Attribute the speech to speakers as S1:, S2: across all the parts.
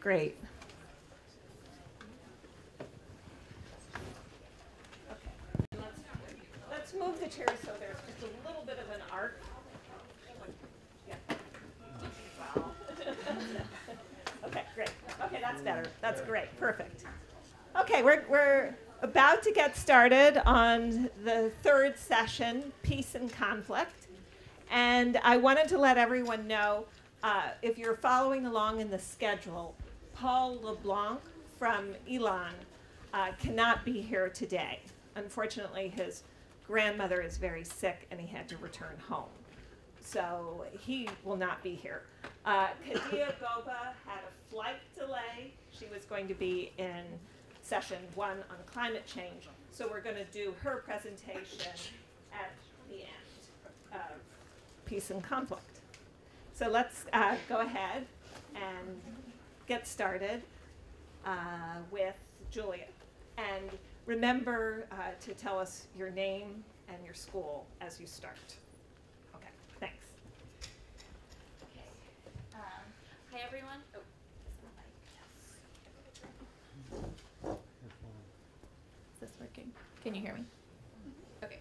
S1: Great. Okay. Let's move the chairs so there's just a little bit of an arc. Yeah. Wow. Okay, great. Okay, that's better. That's great. Perfect. Okay, we're about to get started on the third session, Peace and Conflict. And I wanted to let everyone know, if you're following along in the schedule, Paul LeBlanc from Elon cannot be here today. Unfortunately, his grandmother is very sick and he had to return home. So he will not be here. Kadia Goba had a flight delay. She was going to be in session 1 on climate change. So we're going to do her presentation at the end of Peace and Conflict. So let's go ahead and get started with Julia. And remember to tell us your name and your school as you start. Okay, thanks.
S2: Okay. Hi, everyone. Oh, is this working? Can you hear me? Okay.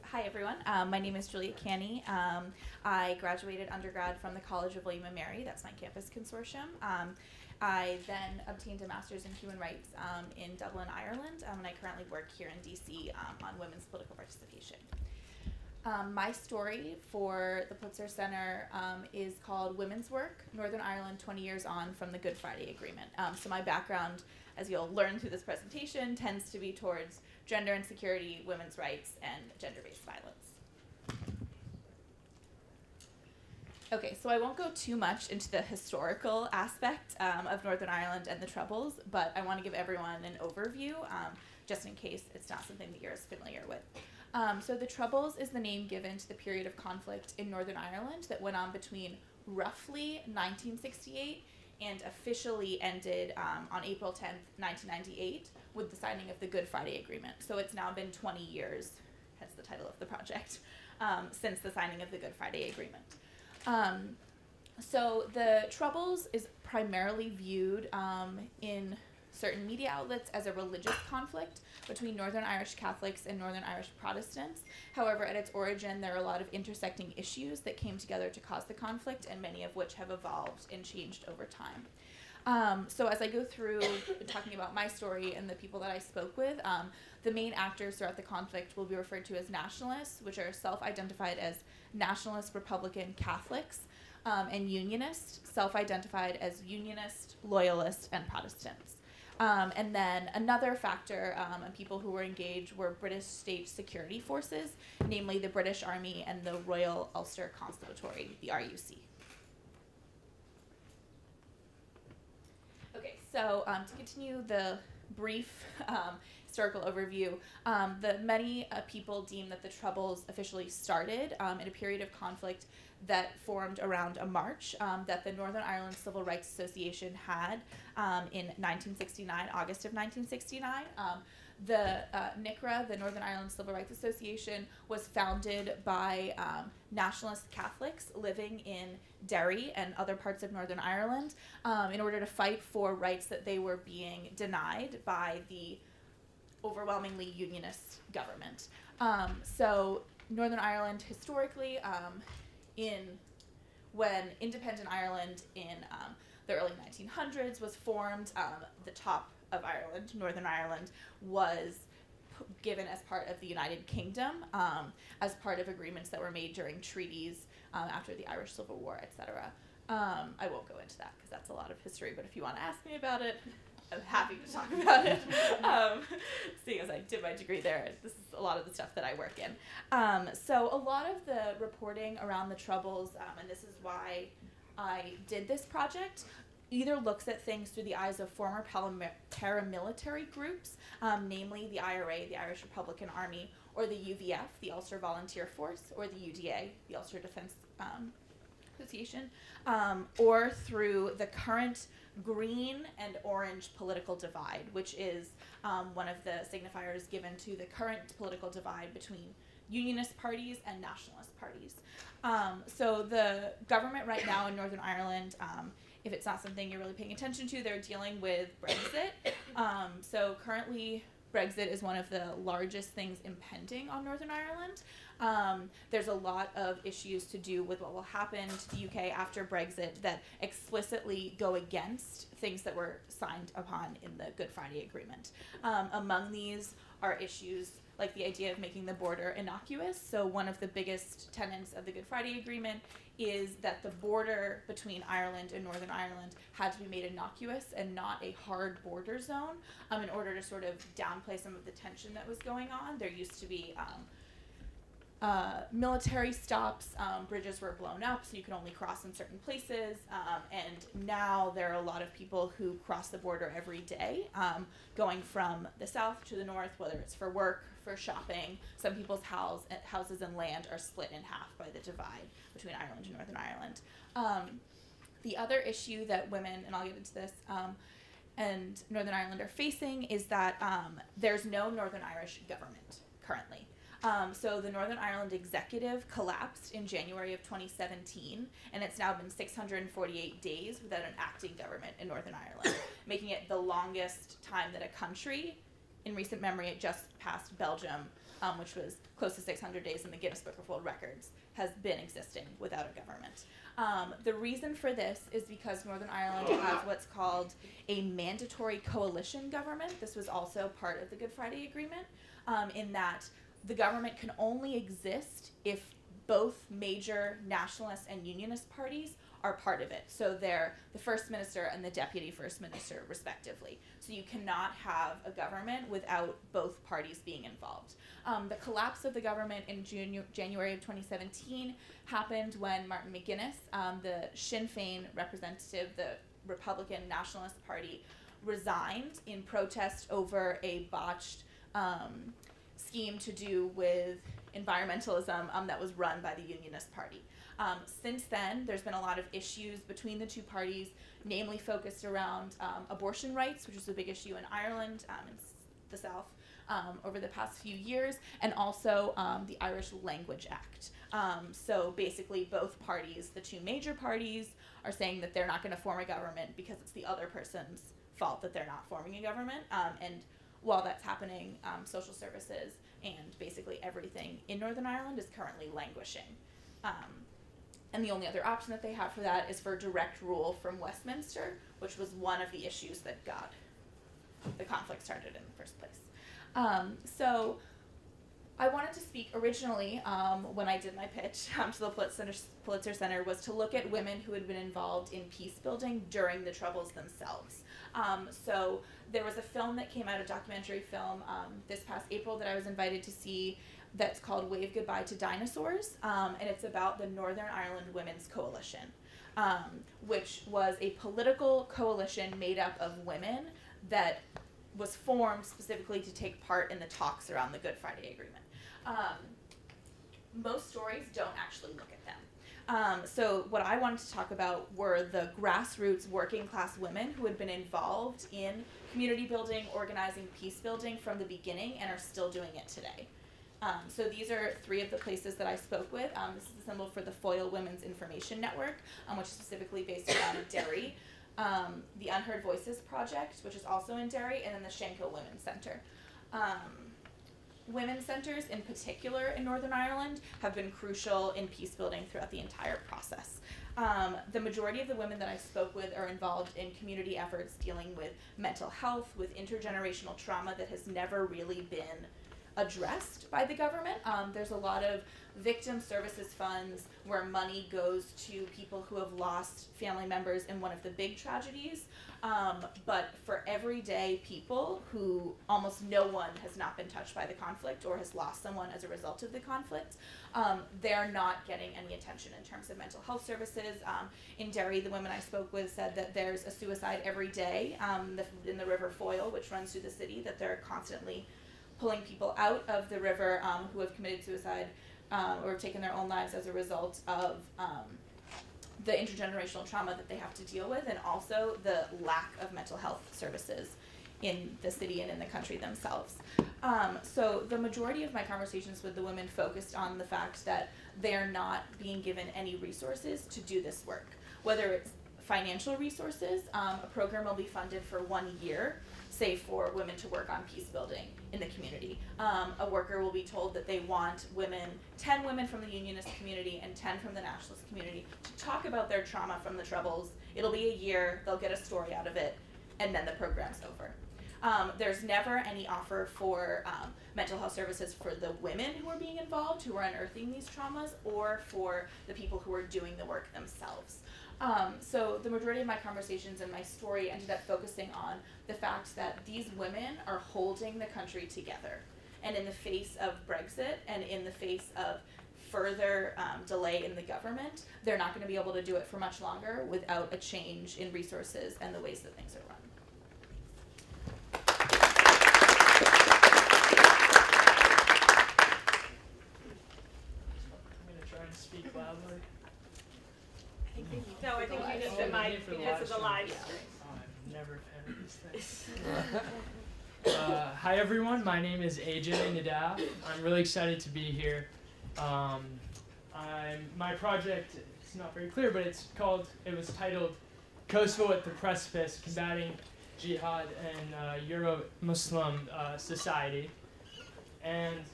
S2: Hi, everyone. My name is Julia Canney. I graduated undergrad from the College of William & Mary. That's my campus consortium. I then obtained a master's in human rights in Dublin, Ireland, and I currently work here in DC on women's political participation. My story for the Pulitzer Center is called Women's Work, Northern Ireland 20 Years On from the Good Friday Agreement. So my background, as you'll learn through this presentation, tends to be towards gender insecurity, women's rights, and gender-based violence. Okay, so I won't go too much into the historical aspect of Northern Ireland and the Troubles, but I want to give everyone an overview, just in case it's not something that you're as familiar with. So the Troubles is the name given to the period of conflict in Northern Ireland that went on between roughly 1968 and officially ended on April 10th, 1998, with the signing of the Good Friday Agreement. So it's now been 20 years, hence the title of the project, since the signing of the Good Friday Agreement. So the Troubles is primarily viewed in certain media outlets as a religious conflict between Northern Irish Catholics and Northern Irish Protestants. However, at its origin, there are a lot of intersecting issues that came together to cause the conflict, and many of which have evolved and changed over time. So as I go through talking about my story and the people that I spoke with, the main actors throughout the conflict will be referred to as nationalists, which are self-identified as nationalist Republican Catholics, and unionists, self-identified as unionist, loyalist, and Protestants. And then another factor and people who were engaged were British state security forces, namely the British Army and the Royal Ulster Constabulary, the RUC. Okay, so to continue the brief historical overview, many people deem that the Troubles officially started in a period of conflict that formed around a march that the Northern Ireland Civil Rights Association had in 1969, August of 1969. The NICRA, the Northern Ireland Civil Rights Association, was founded by nationalist Catholics living in Derry and other parts of Northern Ireland in order to fight for rights that they were being denied by the overwhelmingly unionist government. So Northern Ireland historically, when independent Ireland in the early 1900s was formed, the top of Ireland, Northern Ireland, was given as part of the United Kingdom as part of agreements that were made during treaties after the Irish Civil War, etc. I won't go into that because that's a lot of history, but if you want to ask me about it, I'm happy to talk about it. Seeing as I did my degree there, this is a lot of the stuff that I work in. So a lot of the reporting around the Troubles, and this is why I did this project, either looks at things through the eyes of former paramilitary groups, namely the IRA, the Irish Republican Army, or the UVF, the Ulster Volunteer Force, or the UDA, the Ulster Defence Association, or through the current green and orange political divide, which is one of the signifiers given to the current political divide between unionist parties and nationalist parties. So the government right now in Northern Ireland if it's not something you're really paying attention to, they're dealing with Brexit. So currently, Brexit is one of the largest things impending on Northern Ireland. There's a lot of issues to do with what will happen to the UK after Brexit that explicitly go against things that were signed upon in the Good Friday Agreement. Among these are issues like the idea of making the border innocuous. So one of the biggest tenets of the Good Friday Agreement is that the border between Ireland and Northern Ireland had to be made innocuous and not a hard border zone in order to sort of downplay some of the tension that was going on. There used to be military stops, bridges were blown up so you could only cross in certain places, and now there are a lot of people who cross the border every day, going from the south to the north, whether it's for work, for shopping. Some people's houses and land are split in half by the divide between Ireland and Northern Ireland. The other issue that women, and I'll get into this, and Northern Ireland are facing is that there's no Northern Irish government currently. So the Northern Ireland executive collapsed in January of 2017, and it's now been 648 days without an acting government in Northern Ireland, making it the longest time that a country, in recent memory, it just passed Belgium, which was close to 600 days in the Guinness Book of World Records, has been existing without a government. The reason for this is because Northern Ireland has what's called a mandatory coalition government. This was also part of the Good Friday Agreement, in that the government can only exist if both major nationalist and unionist parties are part of it. So they're the first minister and the deputy first minister, respectively. So you cannot have a government without both parties being involved. The collapse of the government in January of 2017 happened when Martin McGuinness, the Sinn Féin representative, the Republican Nationalist Party, resigned in protest over a botched scheme to do with environmentalism that was run by the Unionist Party. Since then, there's been a lot of issues between the two parties, namely focused around abortion rights, which is a big issue in Ireland, in the South, over the past few years, and also the Irish Language Act. So basically, both parties, the two major parties, are saying that they're not going to form a government because it's the other person's fault that they're not forming a government. And while that's happening, social services and basically everything in Northern Ireland is currently languishing. And the only other option that they have for that is for direct rule from Westminster, which was one of the issues that got the conflict started in the first place. So I wanted to speak originally, when I did my pitch to the Pulitzer Center, was to look at women who had been involved in peace building during the Troubles themselves. So there was a film that came out, a documentary film, this past April that I was invited to see, that's called Wave Goodbye to Dinosaurs, and it's about the Northern Ireland Women's Coalition, which was a political coalition made up of women that was formed specifically to take part in the talks around the Good Friday Agreement. Most stories don't actually look at them. So what I wanted to talk about were the grassroots working class women who had been involved in community building, organizing, peace building from the beginning and are still doing it today. So these are three of the places that I spoke with. This is the symbol for the Foyle Women's Information Network, which is specifically based around Derry. The Unheard Voices Project, which is also in Derry, and then the Shankill Women's Center. Women's centers, in particular in Northern Ireland, have been crucial in peace building throughout the entire process. The majority of the women that I spoke with are involved in community efforts dealing with mental health, with intergenerational trauma that has never really been addressed by the government. There's a lot of victim services funds where money goes to people who have lost family members in one of the big tragedies, but for everyday people who almost no one has not been touched by the conflict or has lost someone as a result of the conflict, they're not getting any attention in terms of mental health services. In Derry, the women I spoke with said that there's a suicide every day in the River Foyle, which runs through the city, that they're constantly pulling people out of the river who have committed suicide or have taken their own lives as a result of the intergenerational trauma that they have to deal with, and also the lack of mental health services in the city and in the country themselves. So the majority of my conversations with the women focused on the fact that they are not being given any resources to do this work, whether it's financial resources. A program will be funded for 1 year, say for women to work on peace building in the community. A worker will be told that they want 10 women from the unionist community and 10 from the nationalist community to talk about their trauma from the Troubles. It'll be a year, they'll get a story out of it, and then the program's over. There's never any offer for mental health services for the women who are being involved, who are unearthing these traumas, or for the people who are doing the work themselves. So the majority of my conversations and my story ended up focusing on the fact that these women are holding the country together. And in the face of Brexit and in the face of further delay in the government, they're not going to be able to do it for much longer without a change in resources and the ways that things are run.
S3: Speak loudly.
S1: No, I think you need the mic because of the live stream.
S3: I've never had these things. Hi everyone, my name is AJ Naddaff. I'm really excited to be here. My project, it's not very clear, but it was titled Kosovo at the Precipice, Combating Jihad in Euro-Muslim Society. And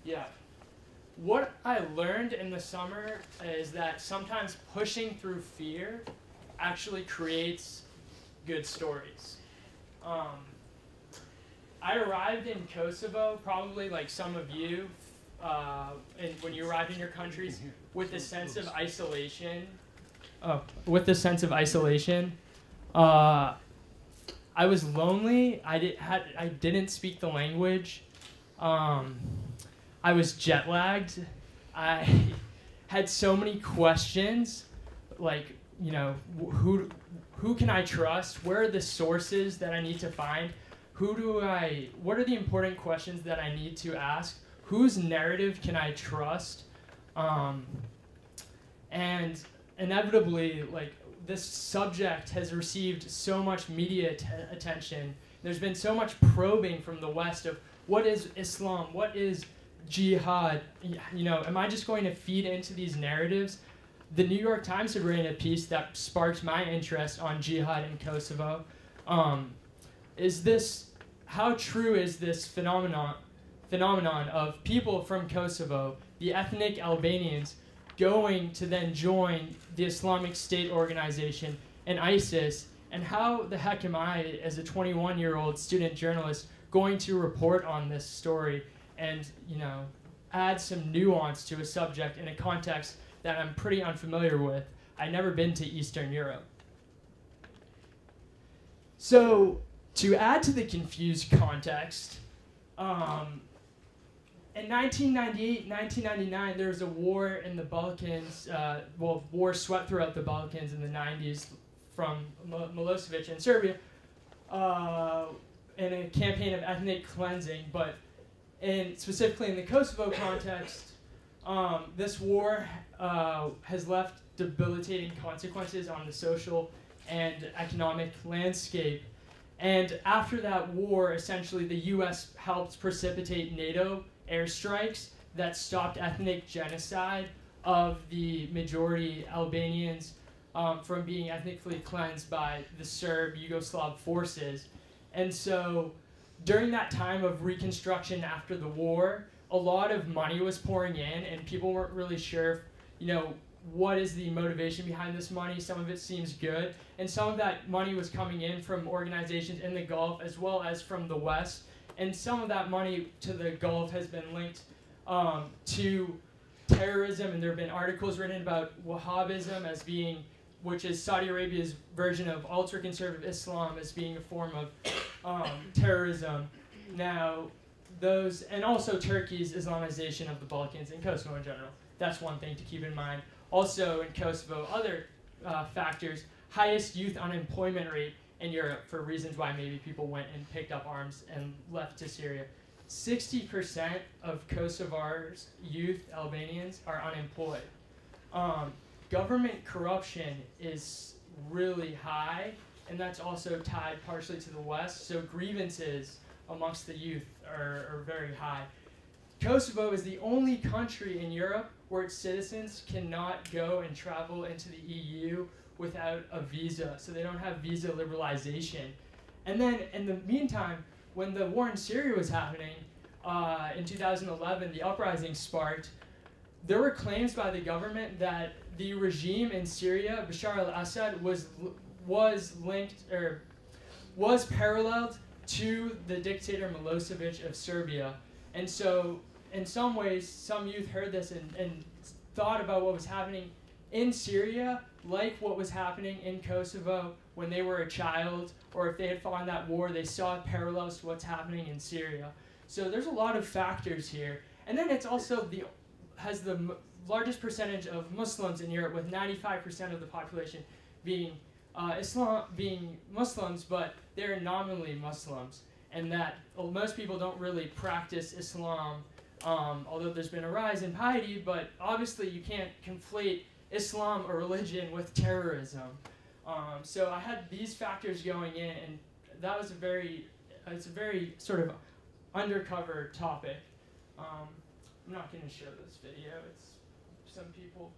S3: yeah. What I learned in the summer is that sometimes pushing through fear actually creates good stories. I arrived in Kosovo, probably like some of you, when you arrive in your countries, with a sense of isolation. I was lonely. I didn't speak the language. I was jet lagged. I had so many questions, like, you know, who can I trust? Where are the sources that I need to find? What are the important questions that I need to ask? Whose narrative can I trust? And inevitably, like, this subject has received so much media attention. There's been so much probing from the West of what is Islam? What is jihad? You know, am I just going to feed into these narratives? The New York Times had written a piece that sparked my interest on jihad in Kosovo. How true is this phenomenon of people from Kosovo, the ethnic Albanians, going to then join the Islamic State organization and ISIS, and how the heck am I, as a 21-year-old student journalist, going to report on this story and, you know, add some nuance to a subject in a context that I'm pretty unfamiliar with? I've never been to Eastern Europe. So, to add to the confused context, in 1998, 1999, there was a war in the Balkans. War swept throughout the Balkans in the 90s from Milosevic in Serbia in a campaign of ethnic cleansing, but specifically in the Kosovo context, this war has left debilitating consequences on the social and economic landscape. And after that war, essentially the U.S. helped precipitate NATO airstrikes that stopped ethnic genocide of the majority Albanians from being ethnically cleansed by the Serb Yugoslav forces. And so during that time of reconstruction after the war, a lot of money was pouring in, and people weren't really sure, you know, what is the motivation behind this money. Some of it seems good, and some of that money was coming in from organizations in the Gulf as well as from the West, and some of that money to the Gulf has been linked to terrorism, and there have been articles written about Wahhabism as being, which is Saudi Arabia's version of ultra-conservative Islam, as being a form of terrorism. Now, those, and also Turkey's Islamization of the Balkans and Kosovo in general. That's one thing to keep in mind. Also in Kosovo, other factors, highest youth unemployment rate in Europe, for reasons why maybe people went and picked up arms and left to Syria. 60% of Kosovar's youth, Albanians, are unemployed. Government corruption is really high, and that's also tied partially to the West, so grievances amongst the youth are very high. Kosovo is the only country in Europe where its citizens cannot go and travel into the EU without a visa, so they don't have visa liberalization. And then in the meantime, when the war in Syria was happening, in 2011, the uprising sparked, there were claims by the government that the regime in Syria, Bashar al-Assad, was paralleled to the dictator Milosevic of Serbia. And so, in some ways, some youth heard this and thought about what was happening in Syria like what was happening in Kosovo when they were a child, or if they had fought in that war, they saw parallels to what's happening in Syria. So there's a lot of factors here. And then it's also has the largest percentage of Muslims in Europe, with 95% of the population being being Muslims, but they're nominally Muslims, and that most people don't really practice Islam, although there's been a rise in piety, but obviously you can't conflate Islam or religion with terrorism. So I had these factors going in, and that was it's a very sort of undercover topic. I'm not going to show this video. It's some people.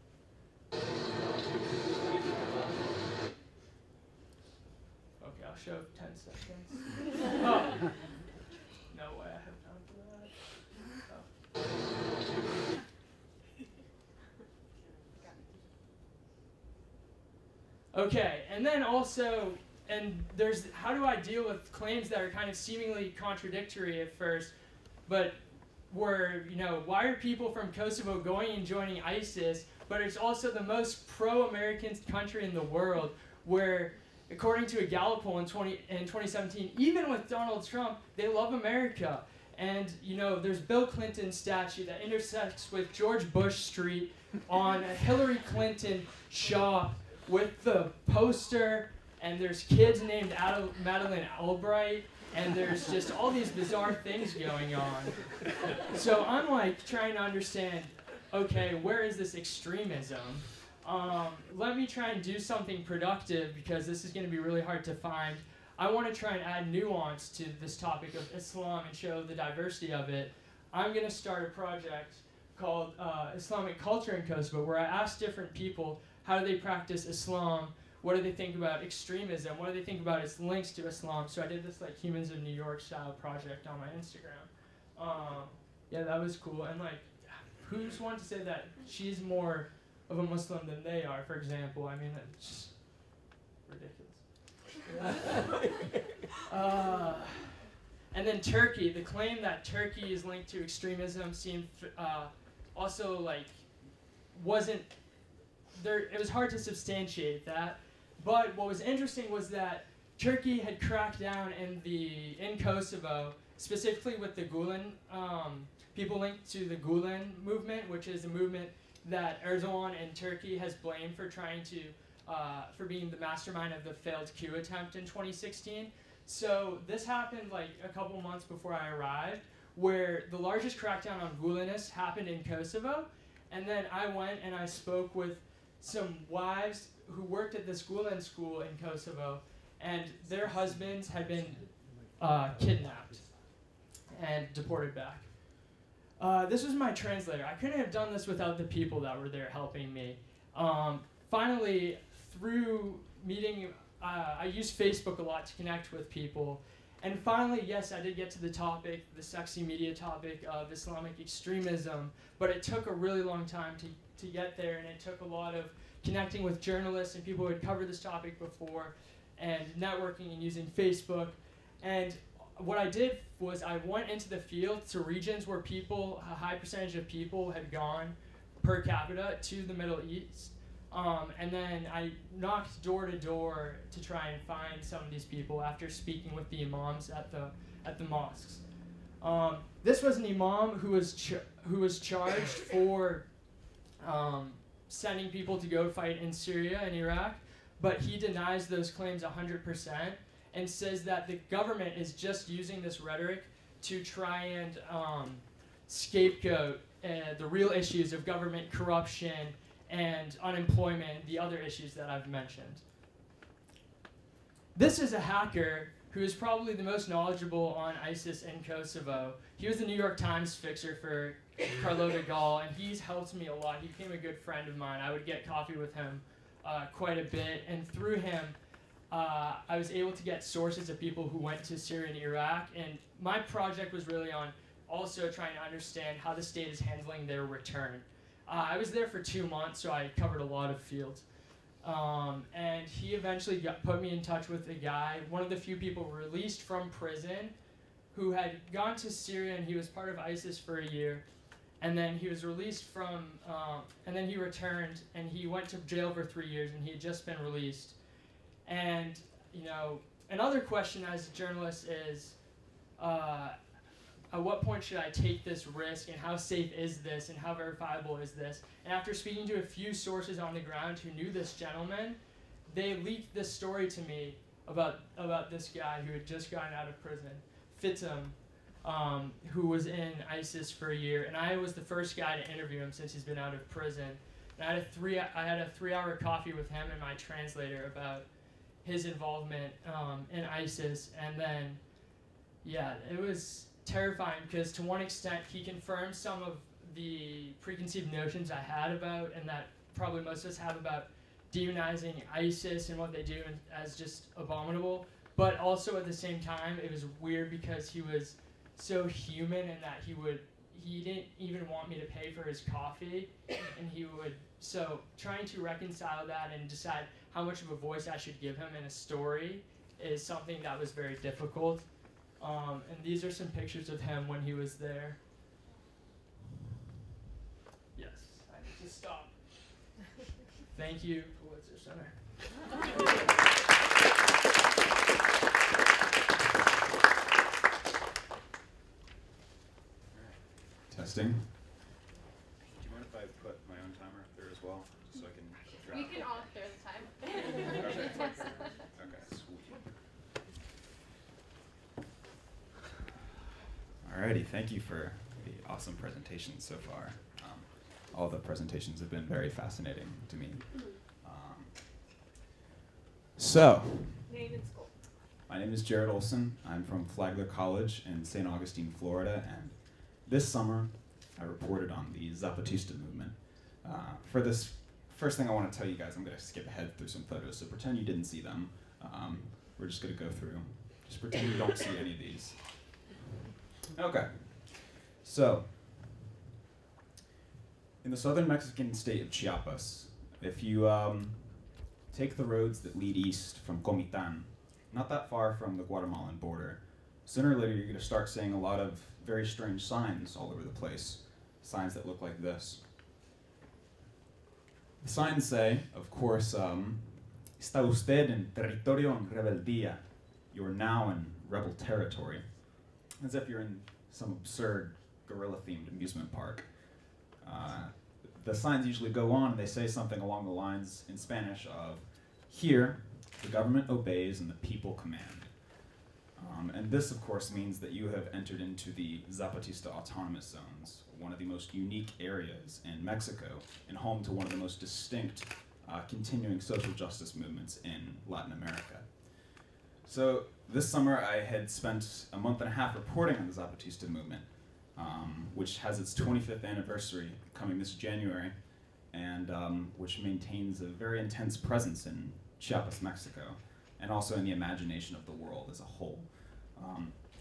S3: Okay, I'll show 10 seconds. Oh. No way I have time for that. Oh. Okay, and then also, there's how do I deal with claims that are kind of seemingly contradictory at first, but where, why are people from Kosovo going and joining ISIS, but it's also the most pro-American country in the world, where, according to a Gallup poll in 2017, even with Donald Trump, they love America. And, there's Bill Clinton's statue that intersects with George Bush Street on a Hillary Clinton shop with the poster, and there's kids named Madeleine Albright, and there's just all these bizarre things going on. So I'm trying to understand, okay, where is this extremism? Let me try and do something productive, because this is going to be really hard to find. I want to try and add nuance to this topic of Islam and show the diversity of it. I'm going to start a project called Islamic Culture in Kosovo, where I ask different people, how do they practice Islam? What do they think about extremism? What do they think about its links to Islam? So I did this Humans of New York style project on my Instagram. Yeah, that was cool. And who's one to say that she's more of a Muslim than they are, for example? I mean, it's just ridiculous. And then Turkey, the claim that Turkey is linked to extremism seemed also wasn't there. It was hard to substantiate that. But what was interesting was that Turkey had cracked down in Kosovo, specifically with the Gulen, people linked to the Gulen movement, which is a movement that Erdogan and Turkey has blamed for trying to, for being the mastermind of the failed coup attempt in 2016. So this happened a couple months before I arrived, where the largest crackdown on Gulenists happened in Kosovo, and then I went and I spoke with some wives who worked at this Gulen school in Kosovo, and their husbands had been kidnapped and deported back. This was my translator. I couldn't have done this without the people that were there helping me. Finally, through meeting, I used Facebook a lot to connect with people. And finally, yes, I did get to the topic, the sexy media topic of Islamic extremism, but it took a really long time to get there, and it took a lot of connecting with journalists and people who had covered this topic before, and networking and using Facebook. And what I did was I went into the field to regions where a high percentage of people had gone per capita to the Middle East. And then I knocked door to door to try and find some of these people after speaking with the imams at the mosques. This was an imam who was charged for sending people to go fight in Syria and Iraq, but he denies those claims 100% and says that the government is just using this rhetoric to try and scapegoat the real issues of government corruption and unemployment, the other issues that I've mentioned. This is a hacker who is probably the most knowledgeable on ISIS in Kosovo. He was the New York Times fixer for Carlota Gall, and he's helped me a lot. He became a good friend of mine. I would get coffee with him quite a bit, and through him, I was able to get sources of people who went to Syria and Iraq, and my project was really on also trying to understand how the state is handling their return. I was there for 2 months, so I covered a lot of fields. And he eventually put me in touch with a guy, one of the few people released from prison, who had gone to Syria, and he was part of ISIS for a year. And then he was released from, and then he returned, and he went to jail for 3 years, and he had just been released. And, you know, another question as a journalist is, at what point should I take this risk, and how safe is this, and how verifiable is this? And after speaking to a few sources on the ground who knew this gentleman, they leaked this story to me about this guy who had just gotten out of prison, Fitum, who was in ISIS for a year, and I was the first guy to interview him since he's been out of prison. And I had a 3-hour coffee with him and my translator about his involvement in ISIS, and then, yeah, it was terrifying because to one extent he confirmed some of the preconceived notions I had about, and that probably most of us have, about demonizing ISIS and what they do as just abominable. But also at the same time, it was weird because he was so human in that he didn't even want me to pay for his coffee, and so trying to reconcile that and decide how much of a voice I should give him in a story is something that was very difficult. And these are some pictures of him when he was there. Yes, I need to stop. Thank you, Pulitzer Center.
S4: Testing. Do you mind if I put my own timer up there as well, just so I can keep track?
S5: We can all clear the time.
S4: Okay, sweet. Alrighty, thank you for the awesome presentation so far. All the presentations have been very fascinating to me. So,
S1: Name and school.
S4: my name is Jared Olson. I'm from Flagler College in St. Augustine, Florida, and this summer I reported on the Zapatista movement. For this first thing I want to tell you guys, I'm going to skip ahead through some photos, so pretend you didn't see them. We're just going to go through. Just pretend you don't see any of these. Okay, so in the southern Mexican state of Chiapas, if you take the roads that lead east from Comitán, not that far from the Guatemalan border, sooner or later you're going to start seeing a lot of very strange signs all over the place, signs that look like this. The signs say, of course, está usted en territorio en rebeldía, you're now in rebel territory, as if you're in some absurd guerrilla-themed amusement park. The signs usually go on and they say something along the lines in Spanish of, here, the government obeys and the people command. And this, of course, means that you have entered into the Zapatista Autonomous Zones, one of the most unique areas in Mexico, and home to one of the most distinct continuing social justice movements in Latin America. So this summer I had spent a month and a half reporting on the Zapatista movement, which has its 25th anniversary coming this January, and which maintains a very intense presence in Chiapas, Mexico, and also in the imagination of the world as a whole.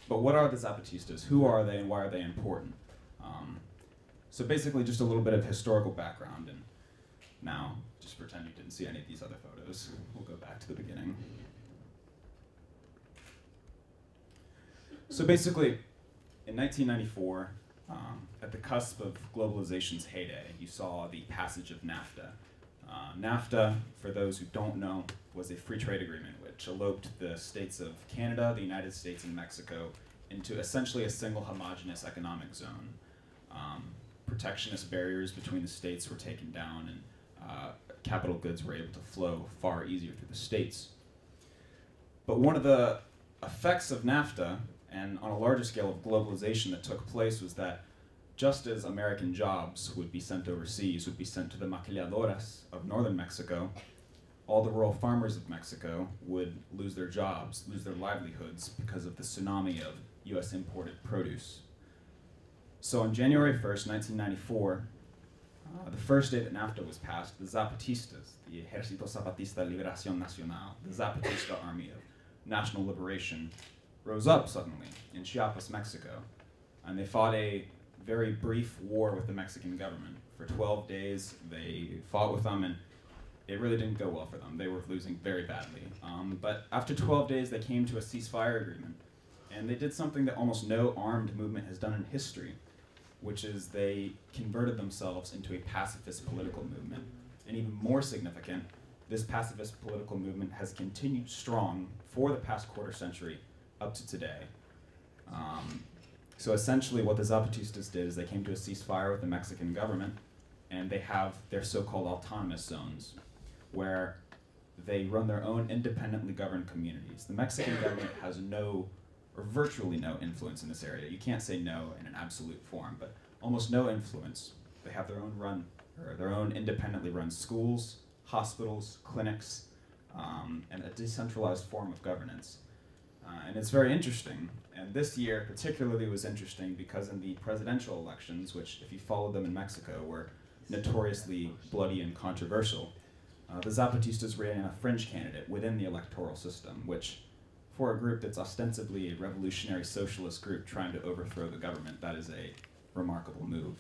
S4: But what are the Zapatistas? Who are they and why are they important? So basically just a little bit of historical background, and now just pretend you didn't see any of these other photos. We'll go back to the beginning. So basically, in 1994, at the cusp of globalization's heyday, you saw the passage of NAFTA. NAFTA, for those who don't know, was a free trade agreement which eloped the states of Canada, the United States, and Mexico into essentially a single homogeneous economic zone. Protectionist barriers between the states were taken down, and capital goods were able to flow far easier through the states. But one of the effects of NAFTA, and on a larger scale of globalization that took place, was that just as American jobs would be sent overseas, would be sent to the maquiladoras of northern Mexico, all the rural farmers of Mexico would lose their jobs, lose their livelihoods because of the tsunami of US imported produce. So on January 1st, 1994, the first day that NAFTA was passed, the Zapatistas, the Ejército Zapatista de Liberación Nacional, the Zapatista Army of National Liberation, rose up suddenly in Chiapas, Mexico, and they fought a very brief war with the Mexican government. For 12 days, they fought with them, and it really didn't go well for them. They were losing very badly. But after 12 days, they came to a ceasefire agreement, and they did something that almost no armed movement has done in history, which is they converted themselves into a pacifist political movement. And even more significant, this pacifist political movement has continued strong for the past quarter century up to today. So essentially what the Zapatistas did is they came to a ceasefire with the Mexican government, and they have their so-called autonomous zones, where they run their own independently governed communities. The Mexican government has no, or virtually no, influence in this area. You can't say no in an absolute form, but almost no influence. They have their own independently run schools, hospitals, clinics, and a decentralized form of governance. And it's very interesting. And this year particularly was interesting because in the presidential elections, which if you followed them in Mexico were notoriously bloody and controversial, the Zapatistas ran a fringe candidate within the electoral system, which for a group that's ostensibly a revolutionary socialist group trying to overthrow the government, that is a remarkable move.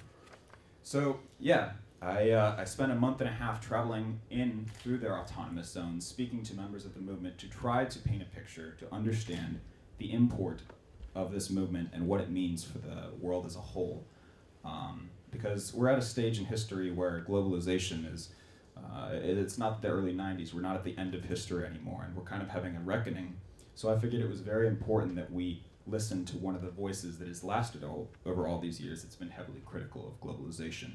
S4: So yeah, I spent a month and a half traveling in through their autonomous zones, speaking to members of the movement to try to paint a picture, to understand the import of this movement and what it means for the world as a whole. Because we're at a stage in history where globalization is, it's not the early 90s, we're not at the end of history anymore, and we're kind of having a reckoning. So I figured it was very important that we listen to one of the voices that has lasted over all these years. It's been heavily critical of globalization.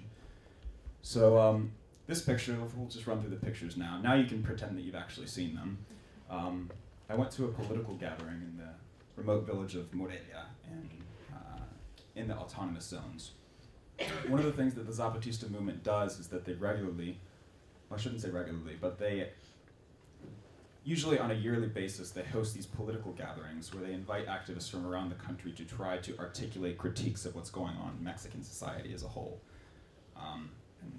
S4: So this picture, we'll just run through the pictures now. Now you can pretend that you've actually seen them. I went to a political gathering in the remote village of Morelia in the autonomous zones. One of the things that the Zapatista movement does is that they regularly, well, I shouldn't say regularly, but they usually on a yearly basis, they host these political gatherings where they invite activists from around the country to try to articulate critiques of what's going on in Mexican society as a whole. And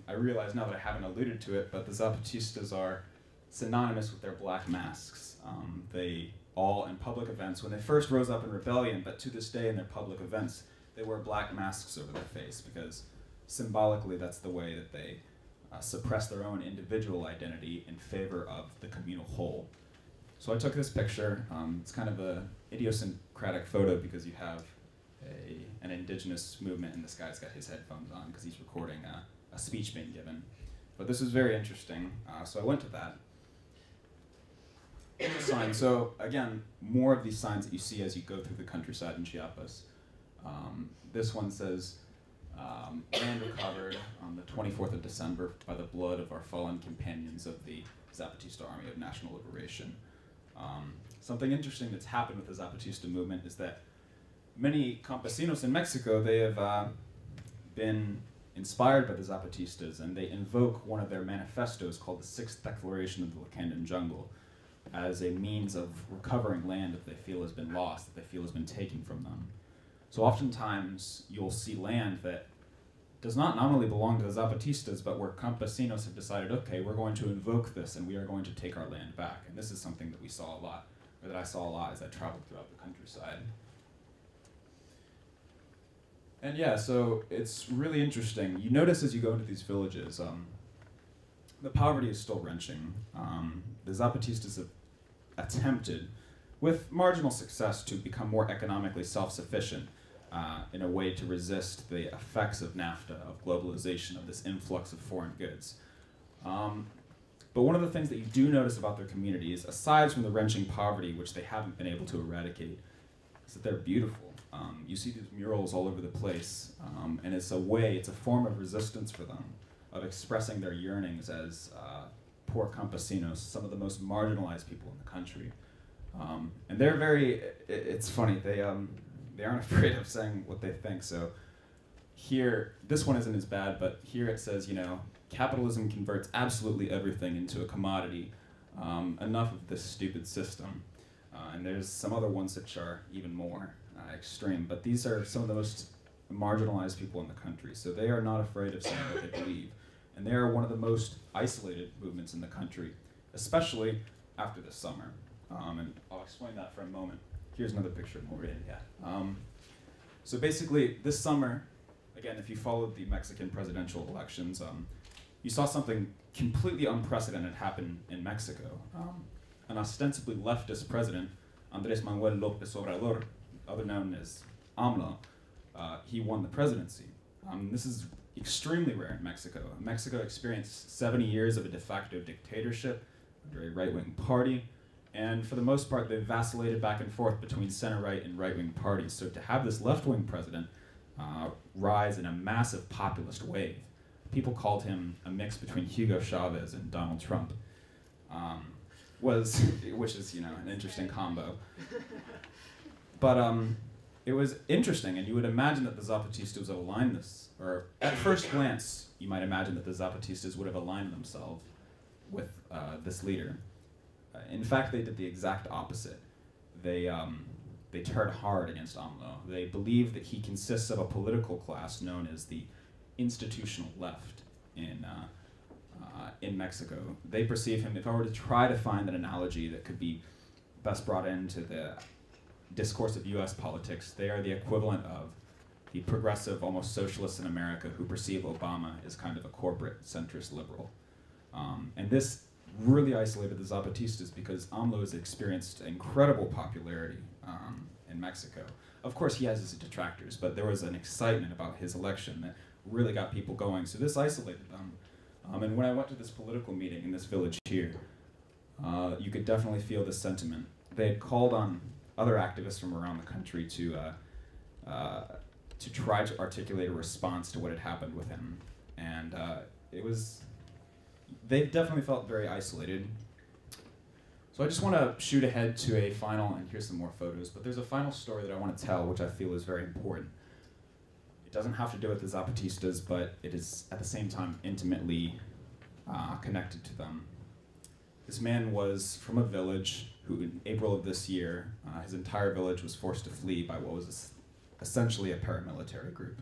S4: I realize now that I haven't alluded to it, but the Zapatistas are synonymous with their black masks. They all, in public events, when they first rose up in rebellion, but to this day in their public events, they wear black masks over their face because symbolically that's the way that they suppress their own individual identity in favor of the communal whole. So I took this picture. It's kind of an idiosyncratic photo because you have an indigenous movement and this guy's got his headphones on because he's recording a speech being given. But this is very interesting, so I went to that. Sign. So again, more of these signs that you see as you go through the countryside in Chiapas. This one says, land recovered on the 24th of December by the blood of our fallen companions of the Zapatista Army of National Liberation. Something interesting that's happened with the Zapatista movement is that many campesinos in Mexico, they have been inspired by the Zapatistas, and they invoke one of their manifestos called the Sixth Declaration of the Wakandan Jungle as a means of recovering land that they feel has been lost, that they feel has been taken from them. So oftentimes you'll see land that does not only belong to the Zapatistas, but where campesinos have decided, okay, we're going to invoke this and we are going to take our land back. And this is something that we saw a lot, or that I saw a lot as I traveled throughout the countryside. And yeah, so it's really interesting. You notice as you go into these villages, the poverty is still wrenching. The Zapatistas have attempted, with marginal success, to become more economically self-sufficient in a way to resist the effects of NAFTA, of globalization, of this influx of foreign goods. But one of the things that you do notice about their communities, aside from the wrenching poverty, which they haven't been able to eradicate, is that they're beautiful. You see these murals all over the place, and it's a form of resistance for them, of expressing their yearnings as poor campesinos, some of the most marginalized people in the country. And they're very, it's funny, they aren't afraid of saying what they think. So here, this one isn't as bad, but here it says, you know, capitalism converts absolutely everything into a commodity. Enough of this stupid system. And there's some other ones which are even more extreme, but these are some of the most marginalized people in the country, so they are not afraid of saying what they believe. And they are one of the most isolated movements in the country, especially after this summer. And I'll explain that for a moment. Here's another picture of Moria. So basically, this summer, again, if you followed the Mexican presidential elections, you saw something completely unprecedented happen in Mexico. An ostensibly leftist president, Andrés Manuel López Obrador, other known as AMLO, he won the presidency. This is extremely rare in Mexico. Mexico experienced 70 years of a de facto dictatorship, a very right-wing party, and for the most part, they vacillated back and forth between center-right and right-wing parties. So to have this left-wing president rise in a massive populist wave, people called him a mix between Hugo Chavez and Donald Trump, which is, an interesting combo. But it was interesting, and you would imagine that the Zapatistas would align this, or at first glance, you might imagine that the Zapatistas would have aligned themselves with this leader. In fact, they did the exact opposite. They turned hard against AMLO. They believe that he consists of a political class known as the institutional left in Mexico. They perceive him, if I were to try to find an analogy that could be best brought into the discourse of US politics, they are the equivalent of the progressive, almost socialists in America who perceive Obama as kind of a corporate centrist liberal. And this really isolated the Zapatistas because AMLO has experienced incredible popularity in Mexico. Of course, he has his detractors, but there was an excitement about his election that really got people going. So this isolated them. And when I went to this political meeting in this village here, you could definitely feel the sentiment. They had called on other activists from around the country to try to articulate a response to what had happened with him. And they definitely felt very isolated. So I just want to shoot ahead to a final, and here's some more photos, but there's a final story that I want to tell, which I feel is very important. It doesn't have to do with the Zapatistas, but it is at the same time intimately connected to them. This man was from a village who, in April of this year, his entire village was forced to flee by what was essentially a paramilitary group.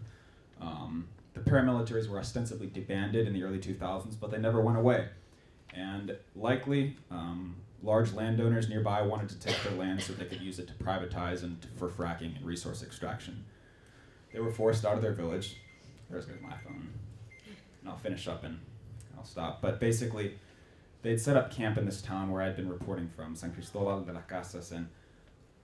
S4: The paramilitaries were ostensibly disbanded in the early 2000s, but they never went away. And likely, large landowners nearby wanted to take their land so they could use it to privatize and for fracking and resource extraction. They were forced out of their village. There's my phone. And I'll finish up and I'll stop. But basically, they'd set up camp in this town where I'd been reporting from, San Cristobal de las Casas, and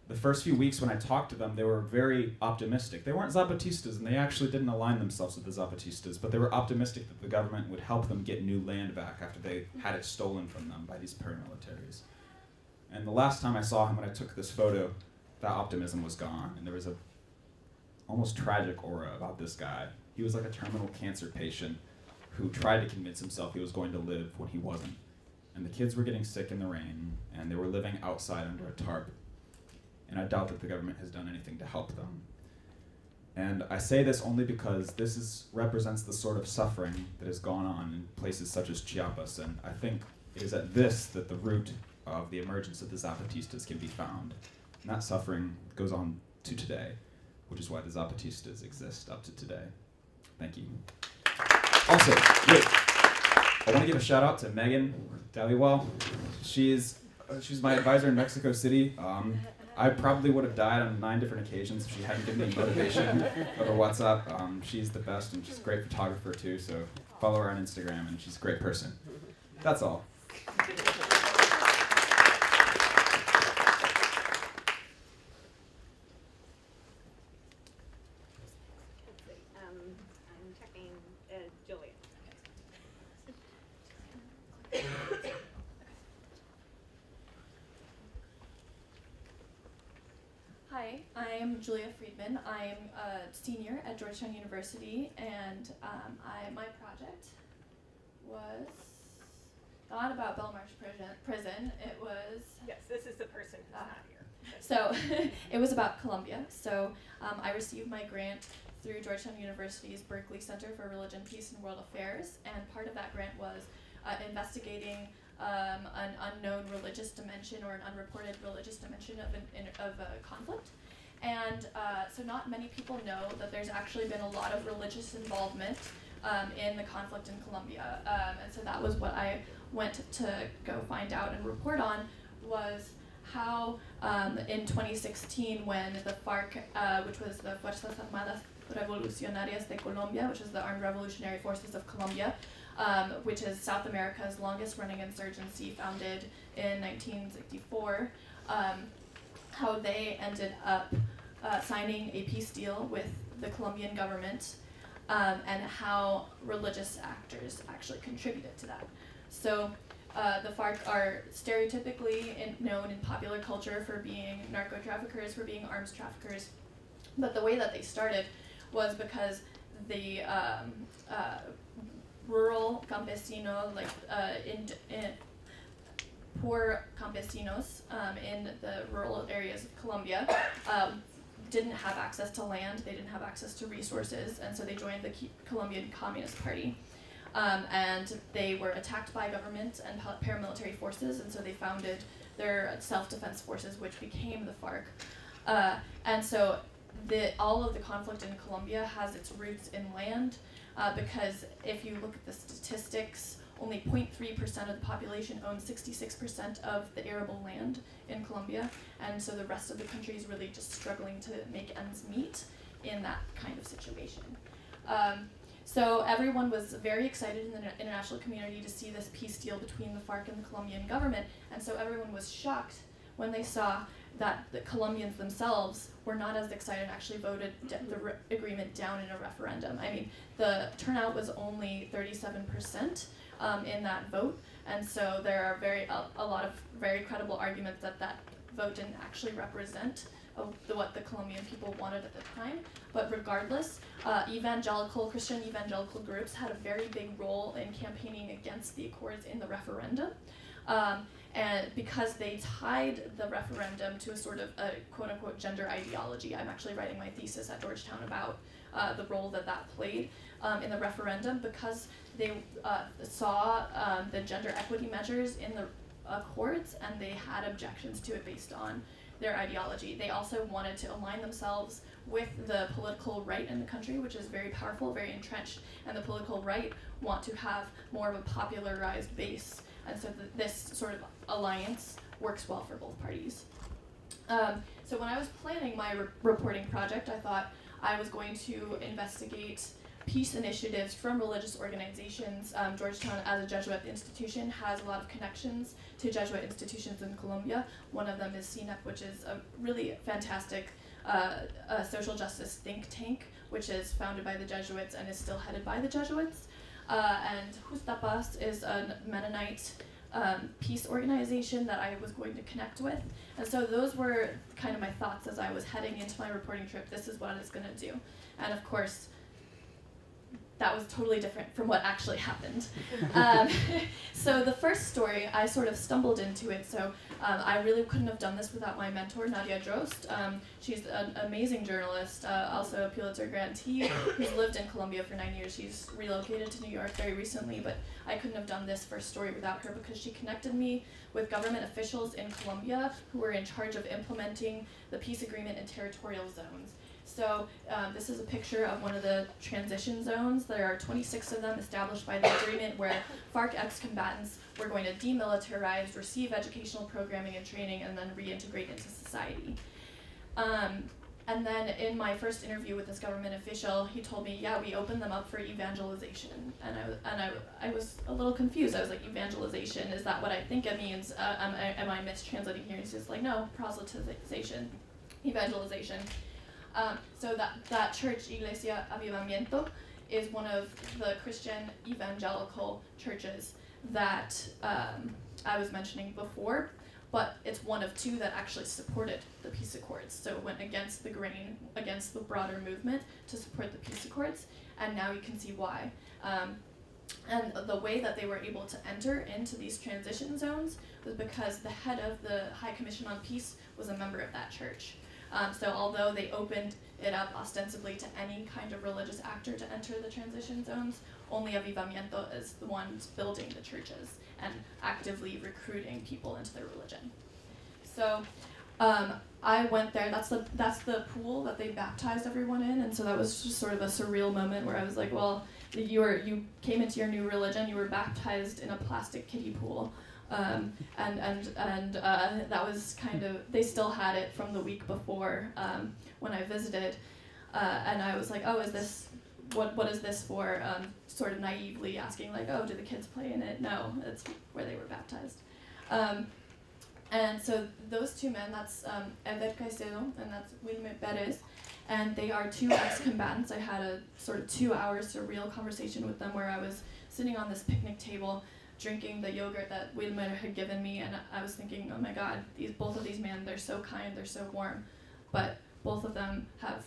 S4: the first few weeks when I talked to them, they were very optimistic. They weren't Zapatistas, and they actually didn't align themselves with the Zapatistas, but they were optimistic that the government would help them get new land back after they had it stolen from them by these paramilitaries. And the last time I saw him when I took this photo, that optimism was gone, and there was a almost tragic aura about this guy. He was like a terminal cancer patient who tried to convince himself he was going to live when he wasn't. And the kids were getting sick in the rain, and they were living outside under a tarp. And I doubt that the government has done anything to help them. And I say this only because this represents the sort of suffering that has gone on in places such as Chiapas, and I think it is at this that the root of the emergence of the Zapatistas can be found. And that suffering goes on to today, which is why the Zapatistas exist up to today. Thank you. Also, I want to give a shout out to Megan Dhaliwal. She's my advisor in Mexico City. I probably would have died on 9 different occasions if she hadn't given me motivation over WhatsApp. She's the best, and she's a great photographer too, so follow her on Instagram, and she's a great person. That's all.
S1: I'm checking Julia.
S5: Hi, I'm Julia Freedman. I'm a senior at Georgetown University, and my project was not about Belmarsh prison. It was...
S1: Yes, this is the person who's not here.
S5: So it was about Colombia. So I received my grant through Georgetown University's Berkley Center for Religion, Peace, and World Affairs, and part of that grant was investigating an unknown religious dimension or an unreported religious dimension of a conflict. And so not many people know that there's actually been a lot of religious involvement in the conflict in Colombia. And so that was what I went to go find out and report on, was how in 2016, when the FARC, which was the Fuerzas Armadas Revolucionarias de Colombia, which is the Armed Revolutionary Forces of Colombia, which is South America's longest running insurgency, founded in 1964, how they ended up signing a peace deal with the Colombian government, and how religious actors actually contributed to that. So the FARC are stereotypically known in popular culture for being narco-traffickers, for being arms traffickers, but the way that they started was because the rural campesinos, like poor campesinos in the rural areas of Colombia, didn't have access to land, they didn't have access to resources, and so they joined the Colombian Communist Party. And they were attacked by government and paramilitary forces, and so they founded their self-defense forces, which became the FARC. And so all of the conflict in Colombia has its roots in land, because if you look at the statistics, only 0.3% of the population owns 66% of the arable land in Colombia, and so the rest of the country is really just struggling to make ends meet in that kind of situation. So everyone was very excited in the international community to see this peace deal between the FARC and the Colombian government, and so everyone was shocked when they saw that the Colombians themselves were not as excited and actually voted the agreement down in a referendum. I mean, the turnout was only 37% in that vote, and so there are a lot of very credible arguments that that vote didn't actually represent what the Colombian people wanted at the time. But regardless, Christian evangelical groups had a very big role in campaigning against the Accords in the referendum. And because they tied the referendum to a sort of a quote-unquote gender ideology. I'm actually writing my thesis at Georgetown about the role that played in the referendum, because they saw the gender equity measures in the Accords, and they had objections to it based on their ideology. They also wanted to align themselves with the political right in the country, which is very powerful, very entrenched, and the political right want to have more of a popularized base. And so this sort of alliance works well for both parties. So when I was planning my reporting project, I thought I was going to investigate peace initiatives from religious organizations. Georgetown, as a Jesuit institution, has a lot of connections to Jesuit institutions in Colombia. One of them is CNEP, which is a really fantastic social justice think tank, which is founded by the Jesuits and is still headed by the Jesuits. And Justa Paz is a Mennonite peace organization that I was going to connect with. And so those were kind of my thoughts as I was heading into my reporting trip. This is what it's going to do. And of course, that was totally different from what actually happened. So the first story, I sort of stumbled into it. So I really couldn't have done this without my mentor, Nadia Drost. She's an amazing journalist, also a Pulitzer grantee, who's lived in Colombia for 9 years. She's relocated to New York very recently, but I couldn't have done this first story without her, because she connected me with government officials in Colombia who were in charge of implementing the peace agreement in territorial zones. So this is a picture of one of the transition zones. There are 26 of them established by the agreement, where FARC ex-combatants were going to demilitarize, receive educational programming and training, and then reintegrate into society. And then in my first interview with this government official, he told me, yeah, we opened them up for evangelization. And I was a little confused. I was like, evangelization, is that what I think it means? Am I mistranslating here? He's just like, no, proselytization, evangelization. So that church, Iglesia Avivamiento, is one of the Christian evangelical churches that I was mentioning before, but it's one of two that actually supported the peace accords. So it went against the grain, against the broader movement to support the peace accords, and now you can see why. And the way that they were able to enter into these transition zones was because the head of the High Commission on Peace was a member of that church. So although they opened it up ostensibly to any kind of religious actor to enter the transition zones. Only Avivamiento is the ones building the churches and actively recruiting people into their religion. So I went there. That's the pool that they baptized everyone in, and so that was just sort of a surreal moment where I was like, well, you came into your new religion, you were baptized in a plastic kiddie pool, and that was kind of, they still had it from the week before when I visited, and I was like, oh, is this, what is this for? Sort of naively asking, like, oh, do the kids play in it? No, it's where they were baptized. And so those two men, that's Eder Caicedo and that's Wilmer Perez, and they are two ex-combatants. I had a sort of 2-hour surreal conversation with them where I was sitting on this picnic table drinking the yogurt that Wilmer had given me, and I was thinking, oh my God, both of these men, they're so kind, they're so warm, but both of them have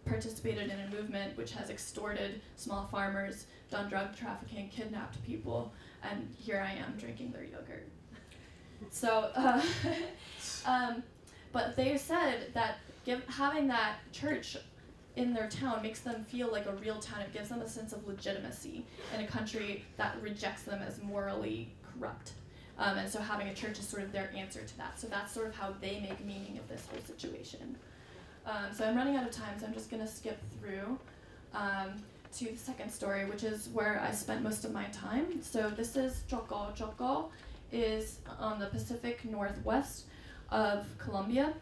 S5: participated in a movement which has extorted small farmers, done drug trafficking, kidnapped people, and here I am drinking their yogurt. So, but they said that having that church in their town makes them feel like a real town. It gives them a sense of legitimacy in a country that rejects them as morally corrupt. And so having a church is sort of their answer to that. So that's sort of how they make meaning of this whole situation. So I'm running out of time, so I'm just going to skip through to the second story, which is where I spent most of my time. So this is Choco. Choco is on the Pacific Northwest of Colombia.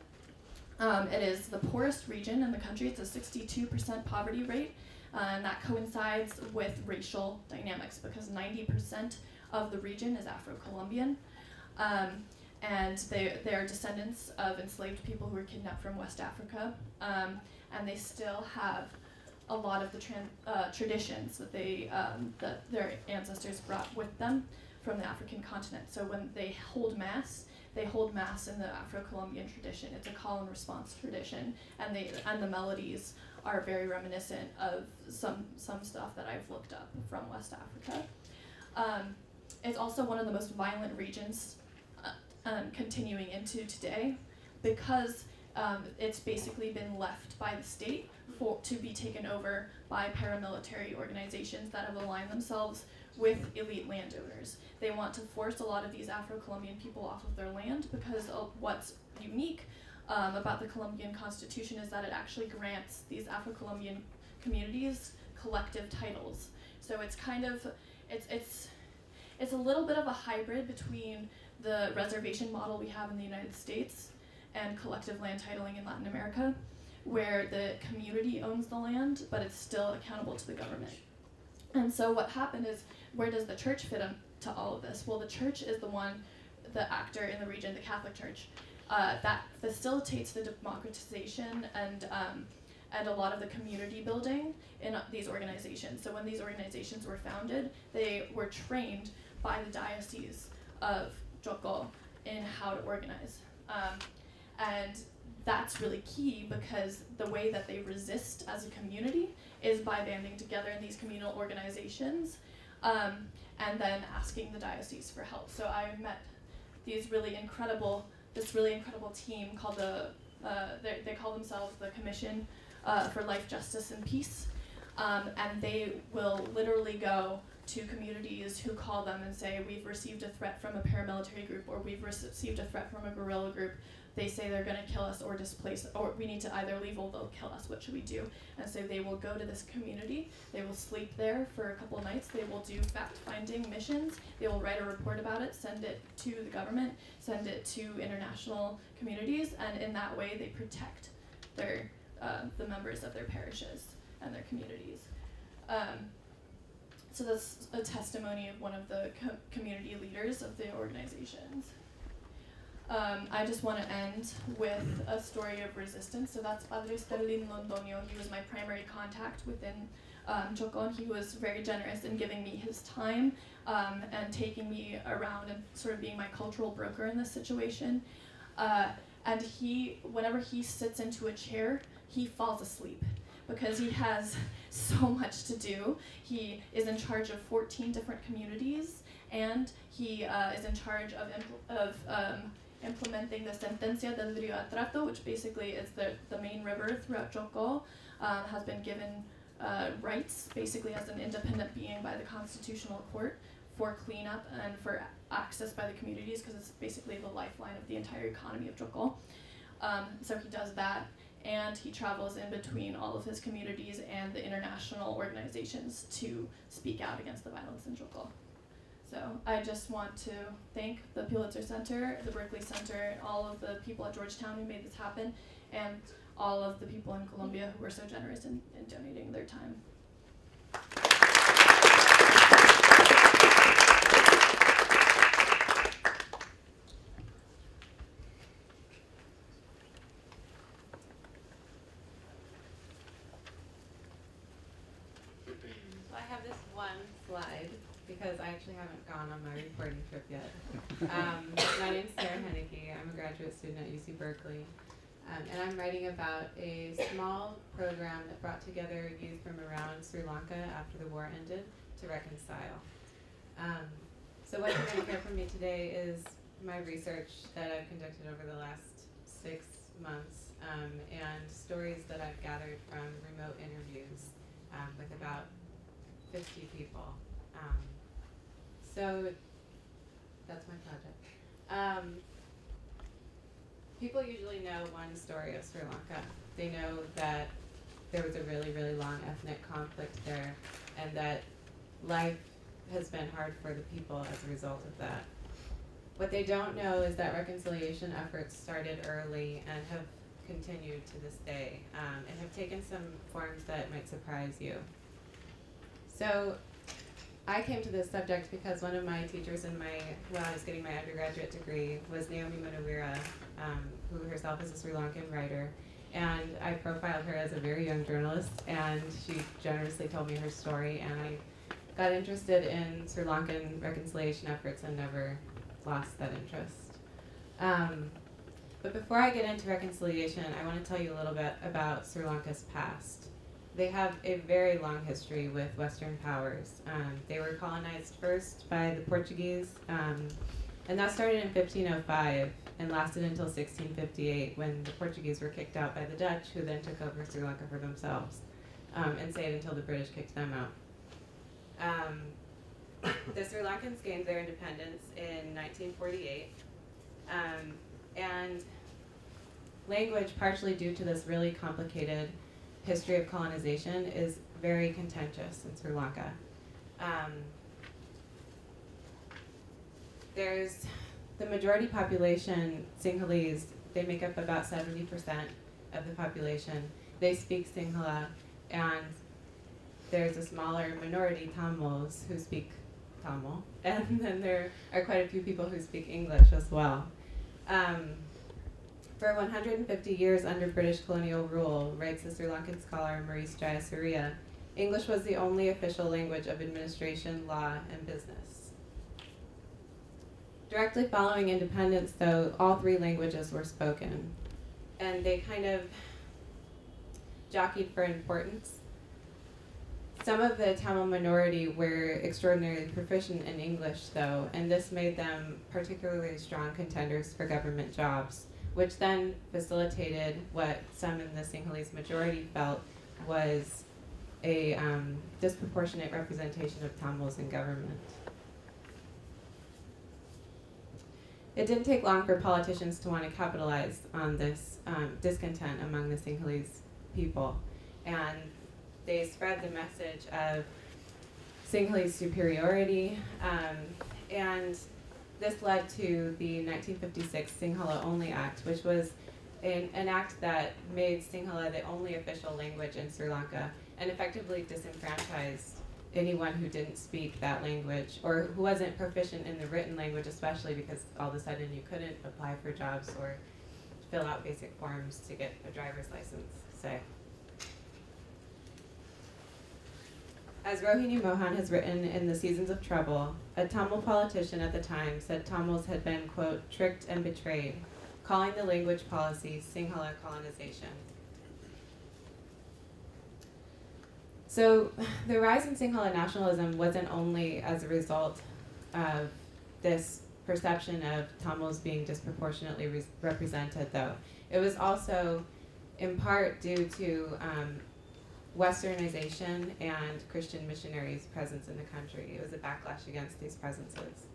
S5: It is the poorest region in the country. It's a 62% poverty rate, and that coincides with racial dynamics because 90% of the region is Afro-Colombian, and they are descendants of enslaved people who were kidnapped from West Africa, and they still have a lot of the traditions that that their ancestors brought with them from the African continent. So when they hold mass in the Afro-Colombian tradition. It's a call and response tradition, and the melodies are very reminiscent of some stuff that I've looked up from West Africa. It's also one of the most violent regions continuing into today because it's basically been left by the state to be taken over by paramilitary organizations that have aligned themselves with elite landowners. They want to force a lot of these Afro-Colombian people off of their land because what's unique about the Colombian Constitution is that it actually grants these Afro-Colombian communities collective titles. So it's kind of, it's a little bit of a hybrid between the reservation model we have in the United States and collective land titling in Latin America, where the community owns the land, but it's still accountable to the government. And so what happened is, where does the church fit into all of this? Well, the church is the actor in the region, the Catholic Church, that facilitates the democratization and a lot of the community building in these organizations. So when these organizations were founded, they were trained by the Diocese of Choco in how to organize. And that's really key because the way that they resist as a community is by banding together in these communal organizations and then asking the diocese for help. So I met this really incredible team called they call themselves the Commission for Life, Justice, and Peace, and they will literally go to communities who call them and say, we've received a threat from a paramilitary group, or we've received a threat from a guerrilla group. They say they're going to kill us or displace, or we need to either leave or they'll kill us. What should we do? And so they will go to this community. They will sleep there for a couple of nights. They will do fact-finding missions. They will write a report about it, send it to the government, send it to international communities, and in that way they protect their the members of their parishes and their communities. So that's a testimony of one of the community leaders of the organizations. I just want to end with a story of resistance. So that's Padre Sterling Londonio. He was my primary contact within Choco. He was very generous in giving me his time and taking me around and sort of being my cultural broker in this situation. And whenever he sits into a chair, he falls asleep because he has so much to do. He is in charge of 14 different communities, and he is in charge of implementing the Sentencia del Rio Atrato, which basically is the main river throughout Joko, has been given rights basically as an independent being by the Constitutional Court for cleanup and for access by the communities, because it's basically the lifeline of the entire economy of Joko. So he does that, and he travels in between all of his communities and the international organizations to speak out against the violence in Joko. So I just want to thank the Pulitzer Center, the Berkeley Center, and all of the people at Georgetown who made this happen, and all of the people in Colombia who were so generous in donating their time.
S6: So I have this one slide because I actually haven't gone on my reporting trip yet. My name's Hoenicke. I'm a graduate student at UC Berkeley. And I'm writing about a small program that brought together youth from around Sri Lanka after the war ended to reconcile. So what you're going to hear from me today is my research that I've conducted over the last 6 months, and stories that I've gathered from remote interviews with about 50 people. So that's my project. People usually know one story of Sri Lanka. They know that there was a really, really long ethnic conflict there, and that life has been hard for the people as a result of that. What they don't know is that reconciliation efforts started early and have continued to this day, and have taken some forms that might surprise you. So I came to this subject because one of my teachers when I was getting my undergraduate degree was Naomi Munawira, who herself is a Sri Lankan writer. And I profiled her as a very young journalist, and she generously told me her story, and I got interested in Sri Lankan reconciliation efforts and never lost that interest. But before I get into reconciliation, I want to tell you a little bit about Sri Lanka's past. They have a very long history with Western powers. They were colonized first by the Portuguese, and that started in 1505 and lasted until 1658, when the Portuguese were kicked out by the Dutch, who then took over Sri Lanka for themselves, and stayed until the British kicked them out. The Sri Lankans gained their independence in 1948, and language, partially due to this really complicated history of colonization, is very contentious in Sri Lanka. There's the majority population, Sinhalese, they make up about 70% of the population. They speak Sinhala, and there's a smaller minority, Tamils, who speak Tamil, and then there are quite a few people who speak English as well. For 150 years under British colonial rule, writes the Sri Lankan scholar Maurice Jayasuriya, English was the only official language of administration, law, and business. Directly following independence, though, all three languages were spoken, and they kind of jockeyed for importance. Some of the Tamil minority were extraordinarily proficient in English, though, and this made them particularly strong contenders for government jobs, which then facilitated what some in the Sinhalese majority felt was a disproportionate representation of Tamils in government. It didn't take long for politicians to want to capitalize on this discontent among the Sinhalese people, and they spread the message of Sinhalese superiority, and this led to the 1956 Sinhala Only Act, which was an act that made Sinhala the only official language in Sri Lanka and effectively disenfranchised anyone who didn't speak that language or who wasn't proficient in the written language, especially because all of a sudden you couldn't apply for jobs or fill out basic forms to get a driver's license, say. As Rohini Mohan has written in The Seasons of Trouble, a Tamil politician at the time said Tamils had been, quote, tricked and betrayed, calling the language policy Sinhala colonization. So the rise in Sinhala nationalism wasn't only as a result of this perception of Tamils being disproportionately represented, though. It was also in part due to Westernization and Christian missionaries' presence in the country. It was a backlash against these presences.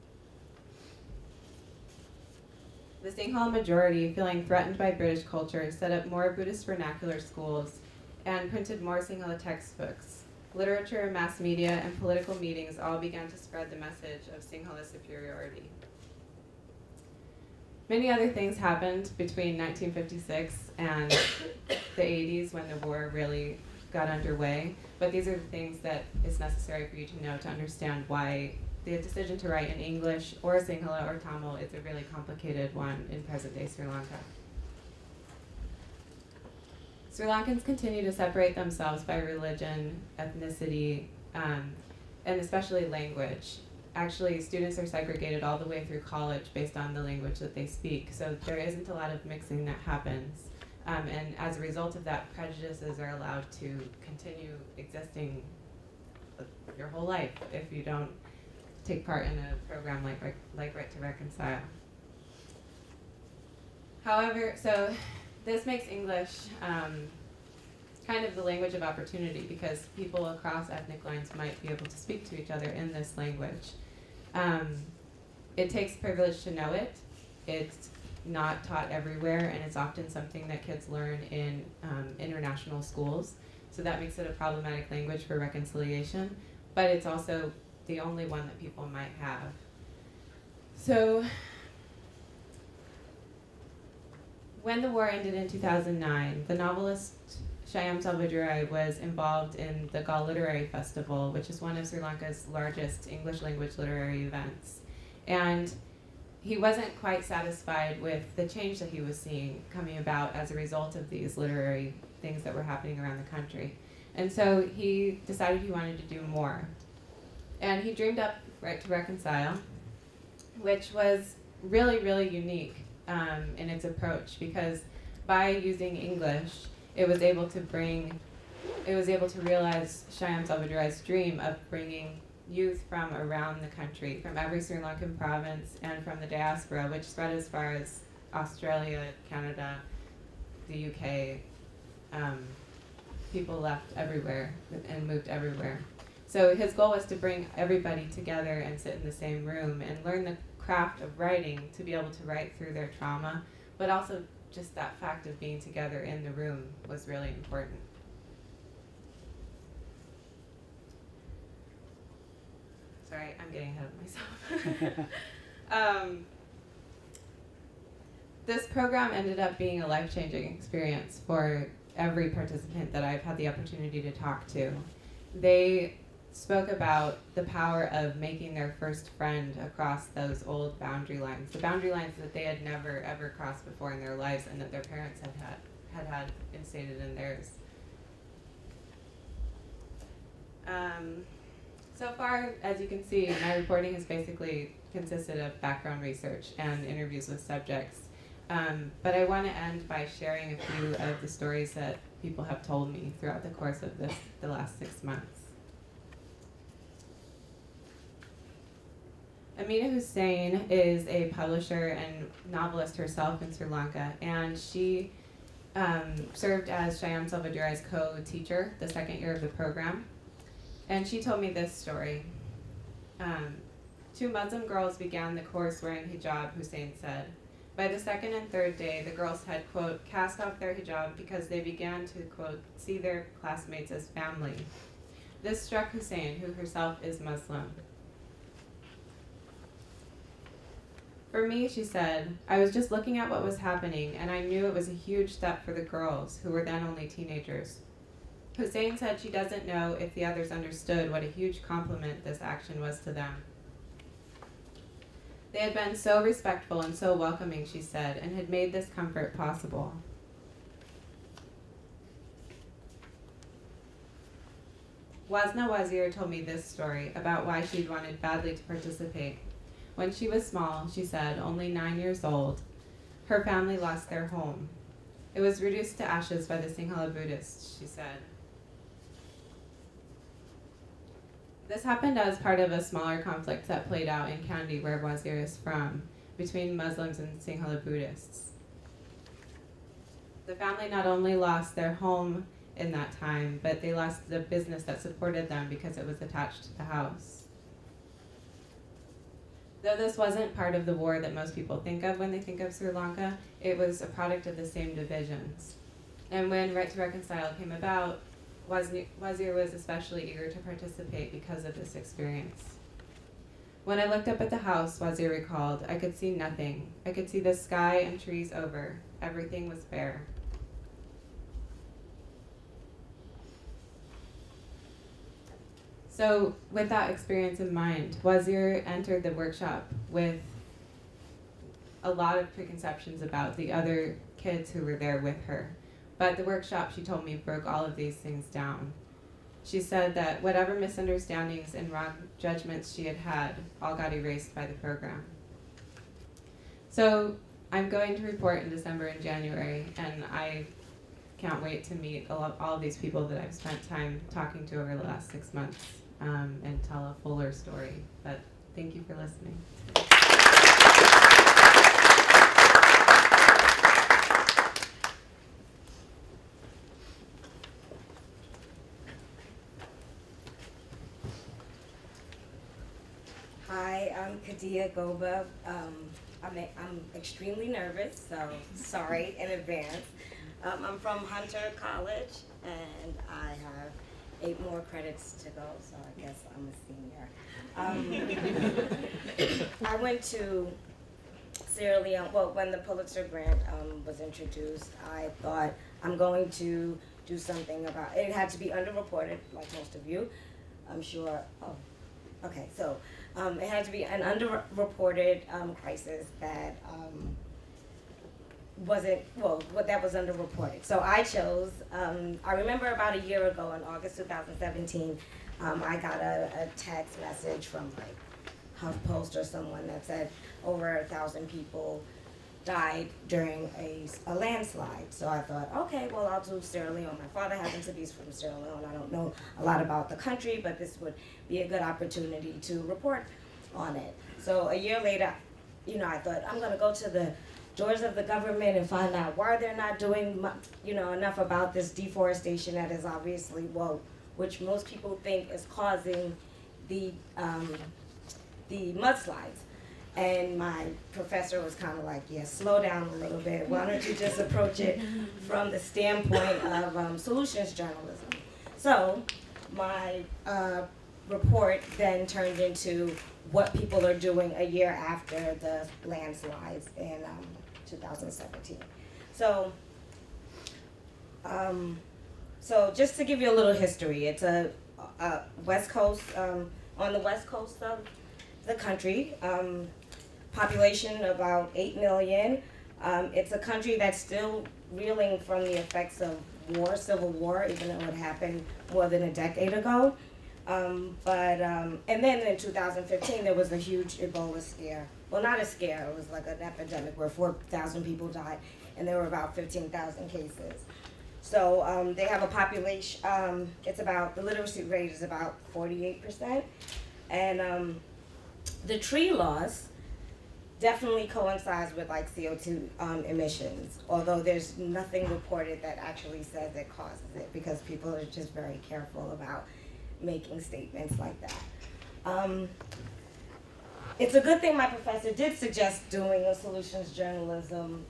S6: The Sinhala majority, feeling threatened by British culture, set up more Buddhist vernacular schools and printed more Sinhala textbooks. Literature, mass media, and political meetings all began to spread the message of Sinhala superiority. Many other things happened between 1956 and the 80s when the war really got underway, but these are the things that is necessary for you to know to understand why the decision to write in English or Sinhala or Tamil is a really complicated one in present-day Sri Lanka. Sri Lankans continue to separate themselves by religion, ethnicity, and especially language. Actually, students are segregated all the way through college based on the language that they speak, so there isn't a lot of mixing that happens. And as a result of that, prejudices are allowed to continue existing your whole life if you don't take part in a program like Right to Reconcile. However, so this makes English kind of the language of opportunity because people across ethnic lines might be able to speak to each other in this language. It takes privilege to know it. It's not taught everywhere, and it's often something that kids learn in international schools. So that makes it a problematic language for reconciliation, but it's also the only one that people might have. So when the war ended in 2009, the novelist Shyam Selvadurai was involved in the Gaul Literary Festival, which is one of Sri Lanka's largest English language literary events. And he wasn't quite satisfied with the change that he was seeing coming about as a result of these literary things that were happening around the country. And so he decided he wanted to do more. And he dreamed up Right to Reconcile, which was really, really unique in its approach because by using English, it was able to realize Shyam Selvadurais' dream of bringing youth from around the country, from every Sri Lankan province and from the diaspora, which spread as far as Australia, Canada, the UK. People left everywhere and moved everywhere. So his goal was to bring everybody together and sit in the same room and learn the craft of writing to be able to write through their trauma, but also just that fact of being together in the room was really important. Sorry, I'm getting ahead of myself. This program ended up being a life-changing experience for every participant that I've had the opportunity to talk to. They spoke about the power of making their first friend across those old boundary lines, the boundary lines that they had never ever crossed before in their lives and that their parents had instated in theirs. So far, as you can see, my reporting has basically consisted of background research and interviews with subjects. But I want to end by sharing a few of the stories that people have told me throughout the course of the last 6 months. Amina Hussein is a publisher and novelist herself in Sri Lanka, and she served as Shyam Selvadurais' co-teacher the second year of the program. And she told me this story. 2 Muslim girls began the course wearing hijab, Hussein said. By the second and third day, the girls had, quote, cast off their hijab because they began to, quote, see their classmates as family. This struck Hussein, who herself is Muslim. For me, she said, I was just looking at what was happening, and I knew it was a huge step for the girls, who were then only teenagers. Hussein said she doesn't know if the others understood what a huge compliment this action was to them. They had been so respectful and so welcoming, she said, and had made this comfort possible. Wasna Wazir told me this story about why she'd wanted badly to participate. When she was small, she said, only 9 years old, her family lost their home. It was reduced to ashes by the Sinhala Buddhists, she said. This happened as part of a smaller conflict that played out in Kandy, where Wazir is from, between Muslims and Sinhala Buddhists. The family not only lost their home in that time, but they lost the business that supported them because it was attached to the house. Though this wasn't part of the war that most people think of when they think of Sri Lanka, it was a product of the same divisions. And when Right to Reconcile came about, Wazir was especially eager to participate because of this experience. When I looked up at the house, Wazir recalled, I could see nothing. I could see the sky and trees over. Everything was bare. So with that experience in mind, Wazir entered the workshop with a lot of preconceptions about the other kids who were there with her. But the workshop, she told me, broke all of these things down. She said that whatever misunderstandings and wrong judgments she had had all got erased by the program. So I'm going to report in December and January, and I can't wait to meet all of these people that I've spent time talking to over the last 6 months and tell a fuller story. But thank you for listening.
S7: Hi, I'm Kadia Goba. I'm extremely nervous, so sorry in advance. I'm from Hunter College, and I have 8 more credits to go, so I guess I'm a senior. I went to Sierra Leone, well, when the Pulitzer Grant was introduced, I thought I'm going to do something about it. It had to be underreported, like most of you, I'm sure. Oh, okay, so it had to be an underreported crisis that that was underreported. So I chose, I remember about a year ago in August 2017, I got a text message from like HuffPost or someone that said over 1,000 people died during a landslide. So I thought, okay, well, I'll do Sierra Leone. My father happens to be from Sierra Leone. I don't know a lot about the country, but this would be a good opportunity to report on it. So a year later, I thought, I'm gonna go to the doors of the government and find out why they're not doing, enough about this deforestation that is obviously, which most people think is causing the mudslides. And my professor was kind of like, yeah, slow down a little bit. Why don't you just approach it from the standpoint of solutions journalism? So my report then turned into what people are doing a year after the landslides in 2017. So just to give you a little history, it's a west coast, on the west coast of the country, population about 8 million. It's a country that's still reeling from the effects of war, civil war, even though it happened more than a decade ago. And then in 2015, there was a huge Ebola scare. Well, not a scare, it was like an epidemic where 4,000 people died, and there were about 15,000 cases. So they have a population, the literacy rate is about 48%. And the tree loss definitely coincides with like CO2 emissions, although there's nothing reported that actually says it causes it, because people are just very careful about making statements like that. It's a good thing my professor did suggest doing a solutions journalism,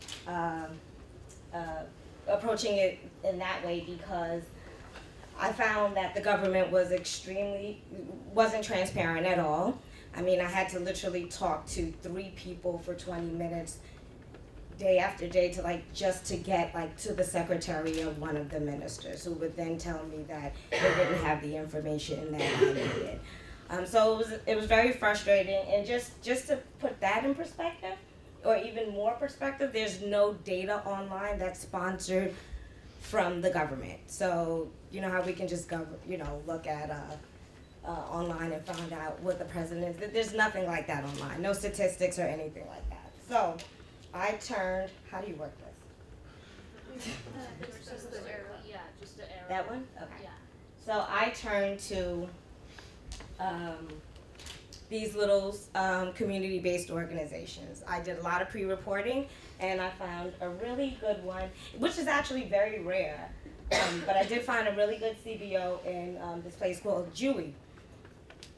S7: approaching it in that way, because I found that the government wasn't transparent at all. I mean, I had to literally talk to 3 people for 20 minutes, day after day, just to get to the secretary of one of the ministers, who would then tell me that they didn't have the information that I needed. So it was very frustrating, and just to put that in perspective, or even more perspective, there's no data online that's sponsored from the government. So you know how we can just go, look at online and find out what the president is. There's nothing like that online. No statistics or anything like that. So I turned. How do you work this?
S8: Just the arrow. Yeah, just the arrow.
S7: That one? Okay.
S8: Yeah.
S7: So I turned to these little community-based organizations. I did a lot of pre-reporting, and I found a really good one, which is actually very rare. But I did find a really good CBO in this place called Dewey.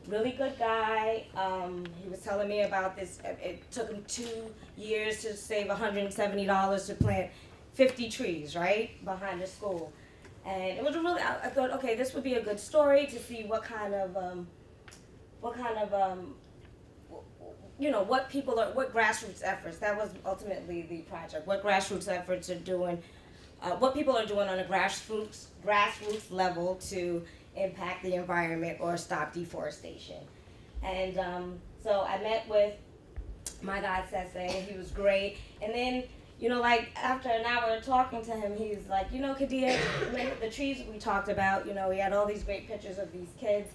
S7: Really good guy. He was telling me about this. It took him 2 years to save $170 to plant 50 trees, right, behind the school. And it was a really, I thought, okay, this would be a good story to see what kind of what grassroots efforts, that was ultimately the project, what grassroots efforts are doing, what people are doing on a grassroots level to impact the environment or stop deforestation. And so I met with my guy Sese, he was great. And then, like after an hour talking to him, he's like, Kadia, the trees we talked about, he had all these great pictures of these kids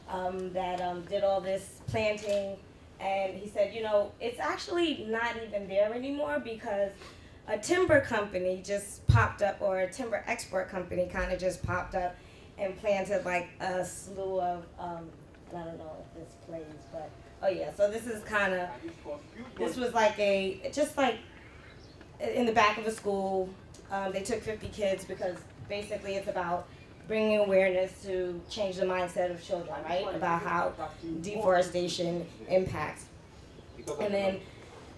S7: that did all this planting. And he said, it's actually not even there anymore because a timber company just popped up, or a timber export company kind of just popped up and planted like a slew of, I don't know if this plays, but, oh yeah, so this is kind of, this was like just like in the back of a school. They took 50 kids because basically it's about bringing awareness to change the mindset of children, right? About how deforestation impacts. And then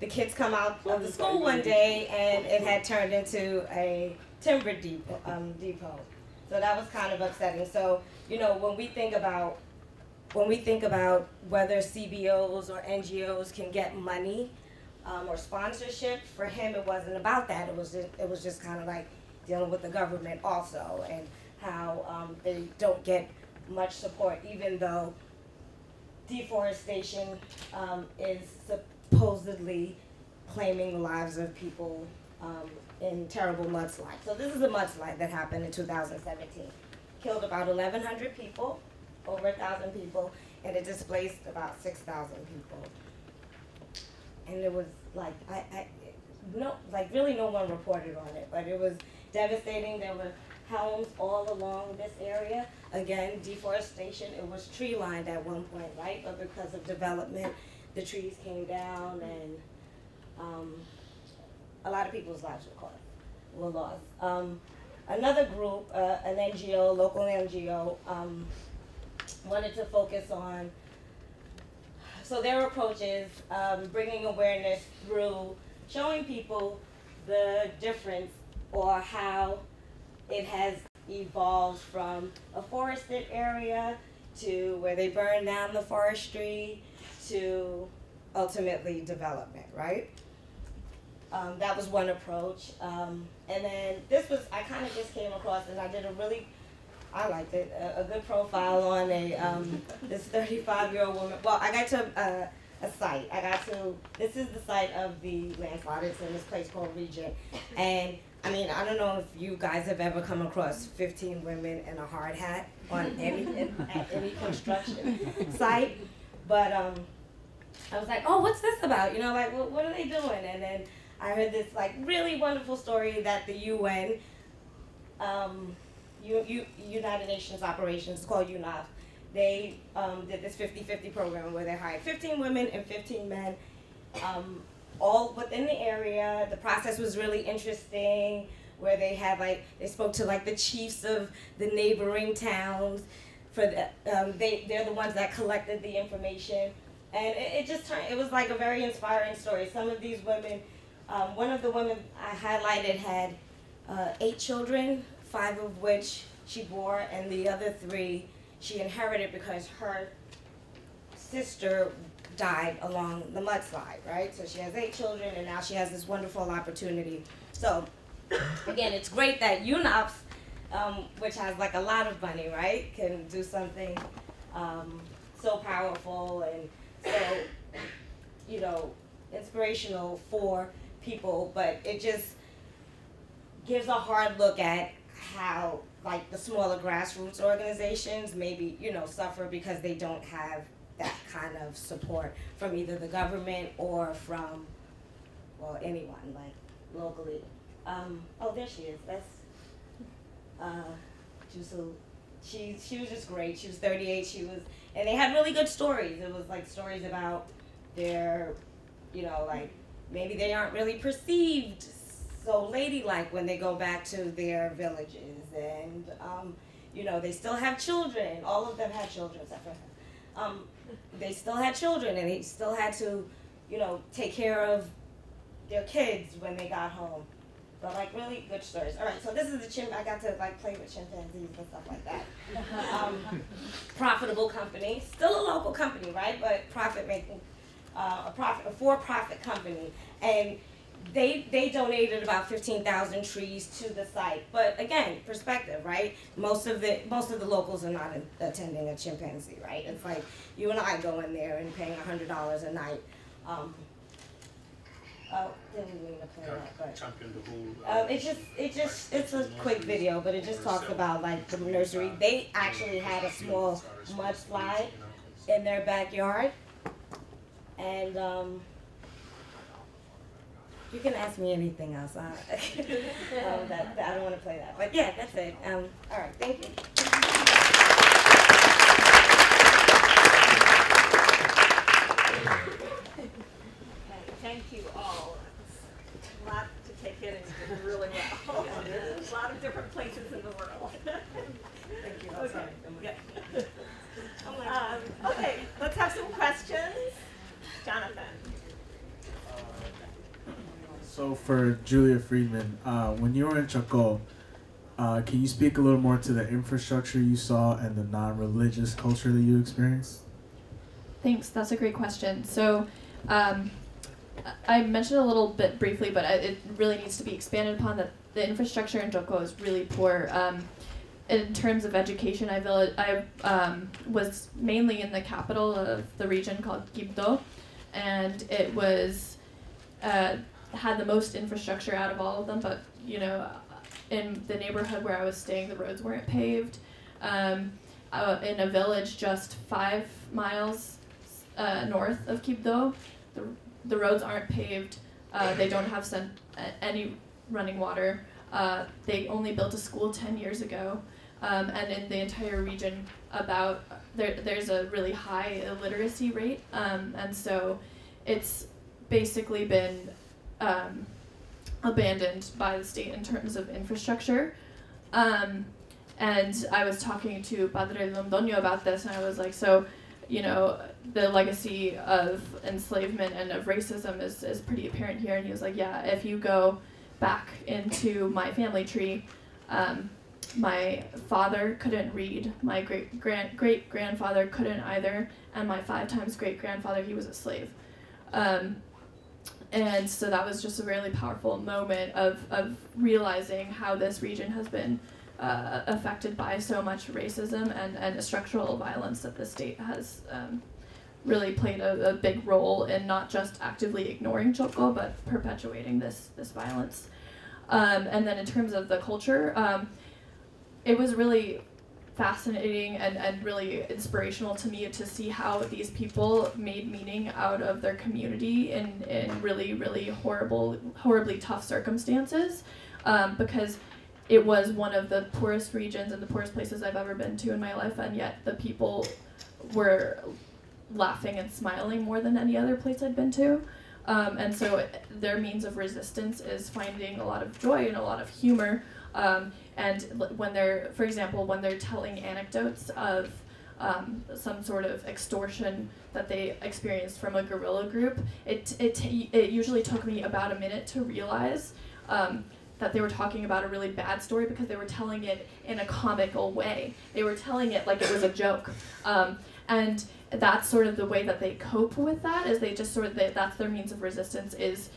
S7: the kids come out of the school one day and it had turned into a timber depot. So that was kind of upsetting. So, when we think about whether CBOs or NGOs can get money or sponsorship, for him it wasn't about that. It was just kind of like dealing with the government also, and how they don't get much support, even though deforestation is supposedly claiming the lives of people in terrible mudslides. So this is a mudslide that happened in 2017. Killed about 1,100 people, over 1,000 people, and it displaced about 6,000 people. And it was like, really no one reported on it, but it was devastating. There were homes all along this area. Again, deforestation, it was tree lined at one point, right? But because of development, the trees came down and a lot of people's lives were lost. Another group, an NGO, local NGO, wanted to focus on, so their approach is bringing awareness through showing people the difference or how it has evolved from a forested area to where they burn down the forestry to ultimately development, right? That was one approach. And then this was, I kind of just came across and I did I liked it, a good profile on this 35-year-old woman. Well, I got to a site. This is the site of the landslide. It's in this place called Regent. And I mean, I don't know if you guys have ever come across 15 women in a hard hat on at any construction site, but I was like, oh, what's this about? Like, what are they doing? And then I heard this like really wonderful story that the UN, United Nations operations, it's called UNOP, they did this 50-50 program where they hired 15 women and 15 men, all within the area. The process was really interesting, where they had they spoke to the chiefs of the neighboring towns. They're the ones that collected the information, and it was like a very inspiring story. Some of these women, one of the women I highlighted had 8 children, 5 of which she bore, and the other 3 she inherited because her sister died along the mudslide, right? So she has 8 children, and now she has this wonderful opportunity. So, again, it's great that UNOPS, which has a lot of money, right, can do something so powerful and so, inspirational for people, but it just gives a hard look at how the smaller grassroots organizations maybe, suffer because they don't have that kind of support from either the government or from, anyone, locally. Oh, there she is. That's Jusu. She was just great. She was 38. She was And they had really good stories. It was like stories about their, like maybe they aren't really perceived so ladylike when they go back to their villages, and they still have children. All of them had children except for her. They still had children, and they still had to, take care of their kids when they got home. But like really good stories. All right, so this is the I got to like play with chimpanzees and stuff like that. Profitable company, still a local company, right? But profit making, a for-profit company, and they donated about 15,000 trees to the site. But again, perspective, right? Most of the locals are not attending a chimpanzee, right? It's like you and I go in there and paying $100 a night. Didn't mean to play that, but it's a quick video, but it just talks about like the nursery. They actually had a small mudslide in their backyard, and you can ask me anything else. I don't want to play that, but yeah, that's it. All right, thank you.
S1: Thank you all. A lot to take in, and you did really well. There's a lot of different places in the world. Thank you. Okay. Yeah. Okay, let's have some questions. Jonathan.
S8: So for Julia Friedman, when you were in Choco, can you speak a little more to the infrastructure you saw and the non-religious culture that you experienced?
S5: Thanks, that's a great question. So I mentioned a little bit briefly, but it really needs to be expanded upon that the infrastructure in Choco is really poor. In terms of education, I was mainly in the capital of the region called Quibdó, and it was had the most infrastructure out of all of them, but in the neighborhood where I was staying, the roads weren't paved. In a village just 5 miles north of Quibdó, the roads aren't paved. They don't have any running water. They only built a school 10 years ago. And in the entire region, there's a really high illiteracy rate. And so it's basically been abandoned by the state in terms of infrastructure. And I was talking to Padre Londoño about this, and I was like, so, the legacy of enslavement and of racism is pretty apparent here. And he was like, yeah, if you go back into my family tree, my father couldn't read, my great-grandfather couldn't either, and my 5 times great-grandfather, he was a slave. And so that was just a really powerful moment of realizing how this region has been affected by so much racism and structural violence that the state has really played a big role in not just actively ignoring Choco, but perpetuating this violence. And then in terms of the culture, it was really fascinating and really inspirational to me to see how these people made meaning out of their community in really, really horribly tough circumstances, because it was one of the poorest regions and the poorest places I've ever been to in my life, and yet the people were laughing and smiling more than any other place I'd been to. And so their means of resistance is finding a lot of joy and a lot of humor. And when they're, for example, when they're telling anecdotes of some sort of extortion that they experienced from a guerrilla group, it usually took me about a minute to realize that they were talking about a really bad story, because they were telling it in a comical way. They were telling it like it was a joke. And that's sort of the way that they cope with that, is they just that's their means of resistance, is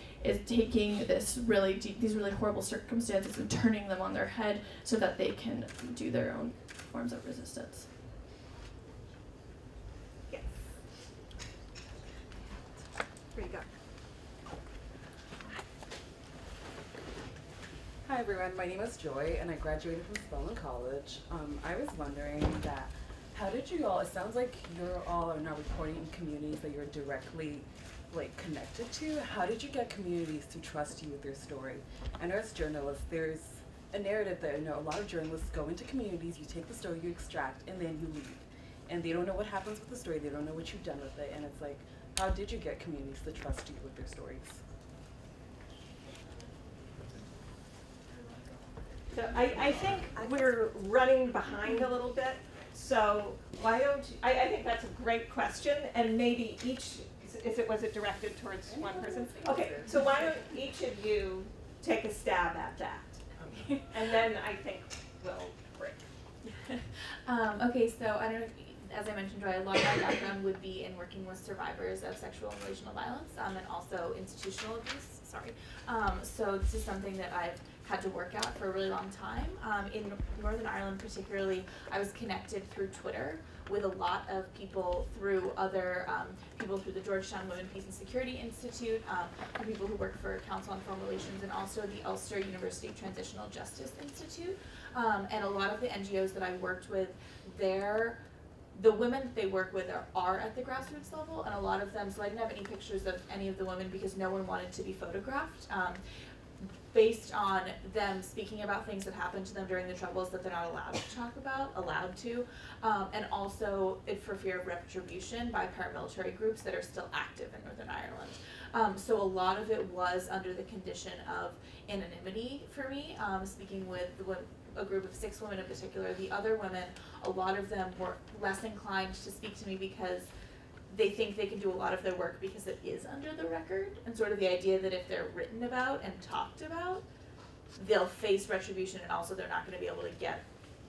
S5: taking these really horrible circumstances and turning them on their head so that they can do their own forms of resistance.
S1: Yes. Here you go.
S9: Hi everyone, my name is Joy and I graduated from Flagler College. I was wondering that, how did you all, it sounds like you're all are now reporting in communities that you're directly connected to. How did you get communities to trust you with your story? I know as journalists, there's a narrative that a lot of journalists go into communities, you take the story, you extract, and then you leave. and they don't know what happens with the story. They don't know what you've done with it, and it's like, how did you get communities to trust you with their stories?
S1: So I think we're running behind a little bit. So why don't you, I think that's a great question, and maybe each, if it was directed towards one person. Okay, so why don't each of you take a stab at that? And then I think we'll break.
S2: Okay, so I don't know, as I mentioned, Joy, a lot of my background would be in working with survivors of sexual and relational violence, and also institutional abuse, sorry. So this is something that I've had to work at for a really long time. In Northern Ireland particularly, I was connected through Twitter with a lot of people through other people through the Georgetown Women, Peace and Security Institute, and people who work for Council on Foreign Relations, and also the Ulster University Transitional Justice Institute. And a lot of the NGOs that I worked with there, the women that they work with are at the grassroots level, and a lot of them, so I didn't have any pictures of any of the women because no one wanted to be photographed. Based on them speaking about things that happened to them during the Troubles that they're not allowed to talk about, and also for fear of retribution by paramilitary groups that are still active in Northern Ireland. So a lot of it was under the condition of anonymity for me, speaking with a group of 6 women in particular. The other women, a lot of them were less inclined to speak to me because they think they can do a lot of their work because it is under the record, and sort of the idea that if they're written about and talked about, they'll face retribution, and also they're not going to be able to get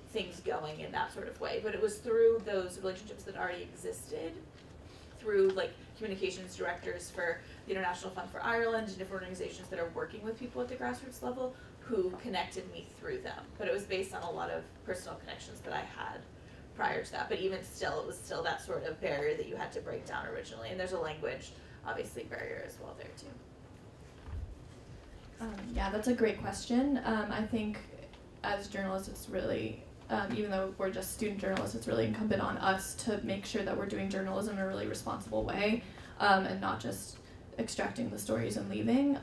S2: things going in that sort of way. But it was through those relationships that already existed, through like communications directors for the International Fund for Ireland and different organizations that are working with people at the grassroots level, who connected me through them. But it was based on a lot of personal connections that I had prior to that, but even still, it was still that sort of barrier that you had to break down originally, and there's a language, obviously, barrier as well there too.
S5: Yeah, that's a great question. I think as journalists, it's really, even though we're just student journalists, it's really incumbent on us to make sure that we're doing journalism in a really responsible way, and not just extracting the stories and leaving.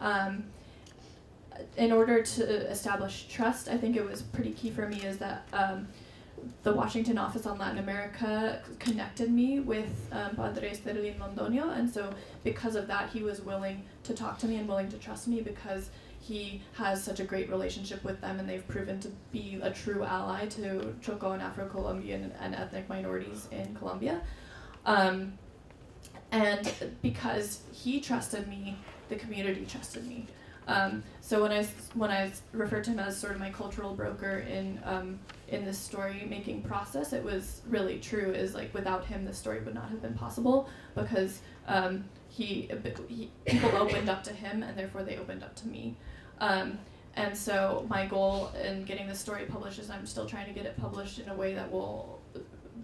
S5: In order to establish trust, I think it was pretty key for me is that the Washington office on Latin America connected me with Padre Sterling Londoño, and so because of that, he was willing to talk to me and willing to trust me because he has such a great relationship with them, and they've proven to be a true ally to Choco and Afro-Colombian and ethnic minorities in Colombia. And because he trusted me, the community trusted me. So when I referred to him as sort of my cultural broker in this story making process, it was really true. Is like without him, this story would not have been possible because people opened up to him, and therefore they opened up to me. And so my goal in getting this story published is I'm still trying to get it published in a way that will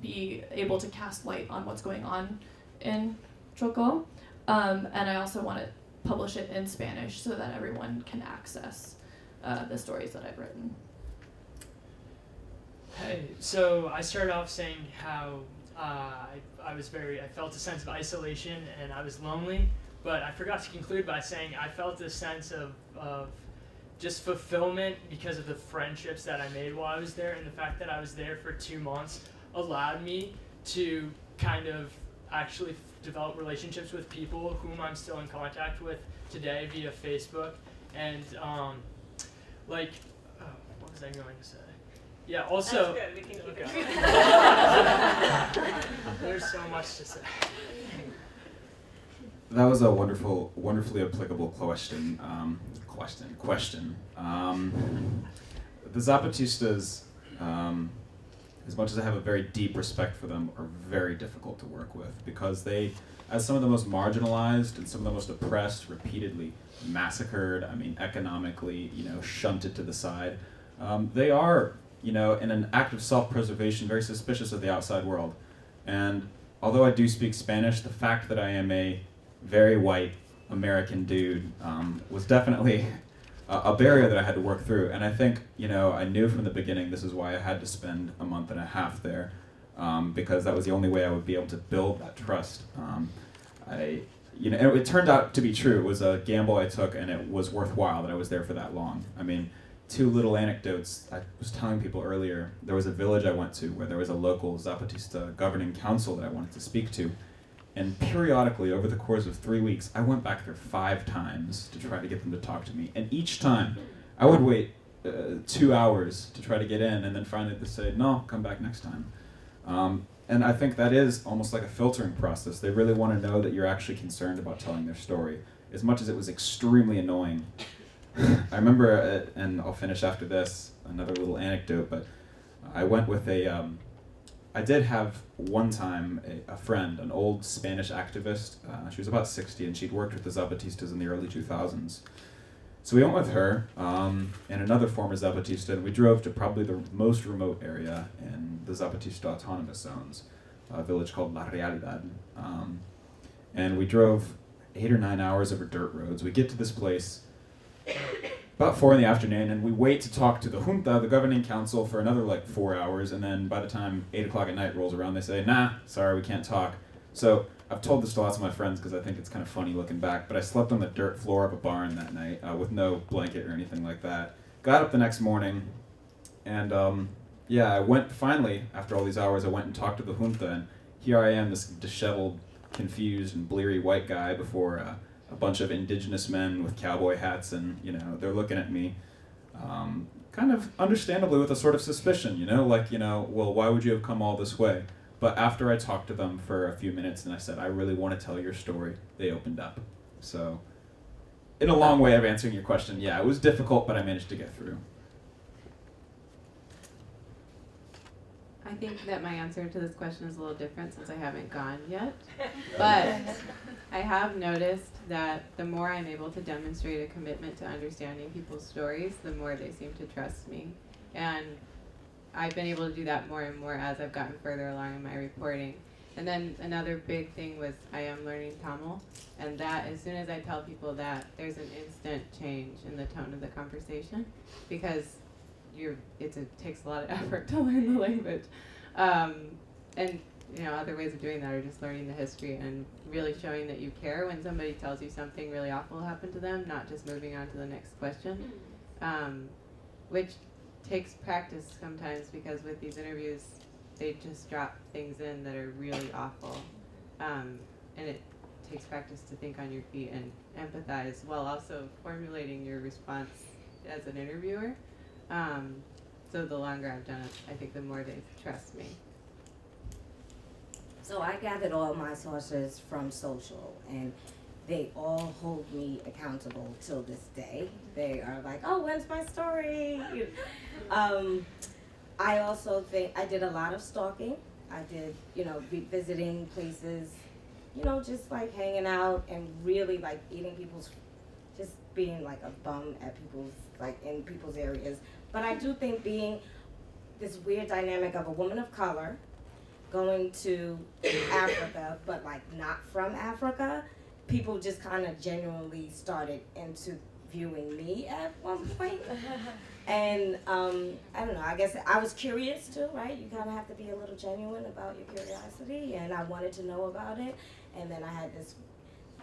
S5: be able to cast light on what's going on in Choco, and I also want to publish it in Spanish so that everyone can access the stories that I've written.
S3: Hey, so I started off saying how I felt a sense of isolation and I was lonely, but I forgot to conclude by saying I felt a sense of just fulfillment because of the friendships that I made while I was there, and the fact that I was there for 2 months allowed me to kind of actually develop relationships with people whom I'm still in contact with today via Facebook, and what was I going to say? Yeah, also,
S1: that's good. We can keep
S3: okay.
S1: it.
S3: There's so much to say.
S4: That was a wonderfully applicable question. The Zapatistas, as much as I have a very deep respect for them, are very difficult to work with because they, as some of the most marginalized and some of the most oppressed, repeatedly massacred, economically, shunted to the side, they are, in an act of self-preservation, very suspicious of the outside world. And although I do speak Spanish, the fact that I am a very white American dude was definitely a barrier that I had to work through. And I think, I knew from the beginning this is why I had to spend a month and a half there, because that was the only way I would be able to build that trust. And it turned out to be true. It was a gamble I took, and it was worthwhile that I was there for that long. two little anecdotes. I was telling people earlier, there was a village I went to where there was a local Zapatista governing council that I wanted to speak to. And periodically, over the course of 3 weeks, I went back there 5 times to try to get them to talk to me. And each time, I would wait 2 hours to try to get in, and then finally they say, no, come back next time. And I think that is almost like a filtering process. They really want to know that you're actually concerned about telling their story, as much as it was extremely annoying. I remember, and I'll finish after this, another little anecdote, but I went with I did have one time a friend, an old Spanish activist. She was about 60, and she'd worked with the Zapatistas in the early 2000s. So we went with her and another former Zapatista, and we drove to probably the most remote area in the Zapatista autonomous zones, a village called La Realidad. And we drove 8 or 9 hours over dirt roads. We get to this place about 4 in the afternoon, and we wait to talk to the junta, the governing council, for another like 4 hours, and then by the time 8 o'clock at night rolls around, they say, nah, sorry, we can't talk. So I've told this to lots of my friends because I think it's kind of funny looking back, but I slept on the dirt floor of a barn that night with no blanket or anything like that. Got up the next morning, and yeah, I went, finally, after all these hours, I went and talked to the junta, and here I am, this disheveled, confused, and bleary white guy before a bunch of indigenous men with cowboy hats, and, you know, they're looking at me kind of understandably with a sort of suspicion, you know, like, you know, well, why would you have come all this way? But after I talked to them for a few minutes and I said, I really want to tell your story, they opened up. So, in a long way of answering your question, yeah, it was difficult, but I managed to get through.
S6: I think that my answer to this question is a little different since I haven't gone yet. But I have noticed that the more I'm able to demonstrate a commitment to understanding people's stories, the more they seem to trust me. And I've been able to do that more and more as I've gotten further along in my reporting. And then another big thing was I am learning Tamil, and that as soon as I tell people that, there's an instant change in the tone of the conversation, because it takes a lot of effort to learn the language. And you know, other ways of doing that are just learning the history and really showing that you care when somebody tells you something really awful happened to them, not just moving on to the next question, which takes practice sometimes, because with these interviews, they just drop things in that are really awful. And it takes practice to think on your feet and empathize while also formulating your response as an interviewer. So the longer I've done it, I think the more they trust me.
S7: So I gathered all my sources from social, and they all hold me accountable till this day. They are like, oh, when's my story? I also think I did a lot of stalking. I did, you know, visiting places, you know, just like hanging out and really like eating people's, just being like a bum at people's, like in people's areas. But I do think being this weird dynamic of a woman of color going to Africa, but like not from Africa, people just kind of genuinely started interviewing me at one point. And I don't know, I guess I was curious too, right? You kind of have to be a little genuine about your curiosity, and I wanted to know about it. And then I had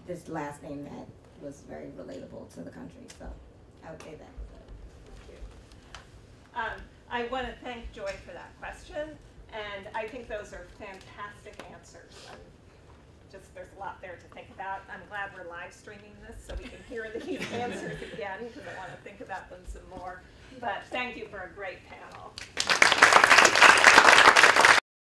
S7: this last name that was very relatable to the country, so I would say that.
S1: I want to thank Joy for that question, and I think those are fantastic answers. There's a lot there to think about. I'm glad we're live streaming this so we can hear these answers again, because I want to think about them some more. But thank you for a great panel.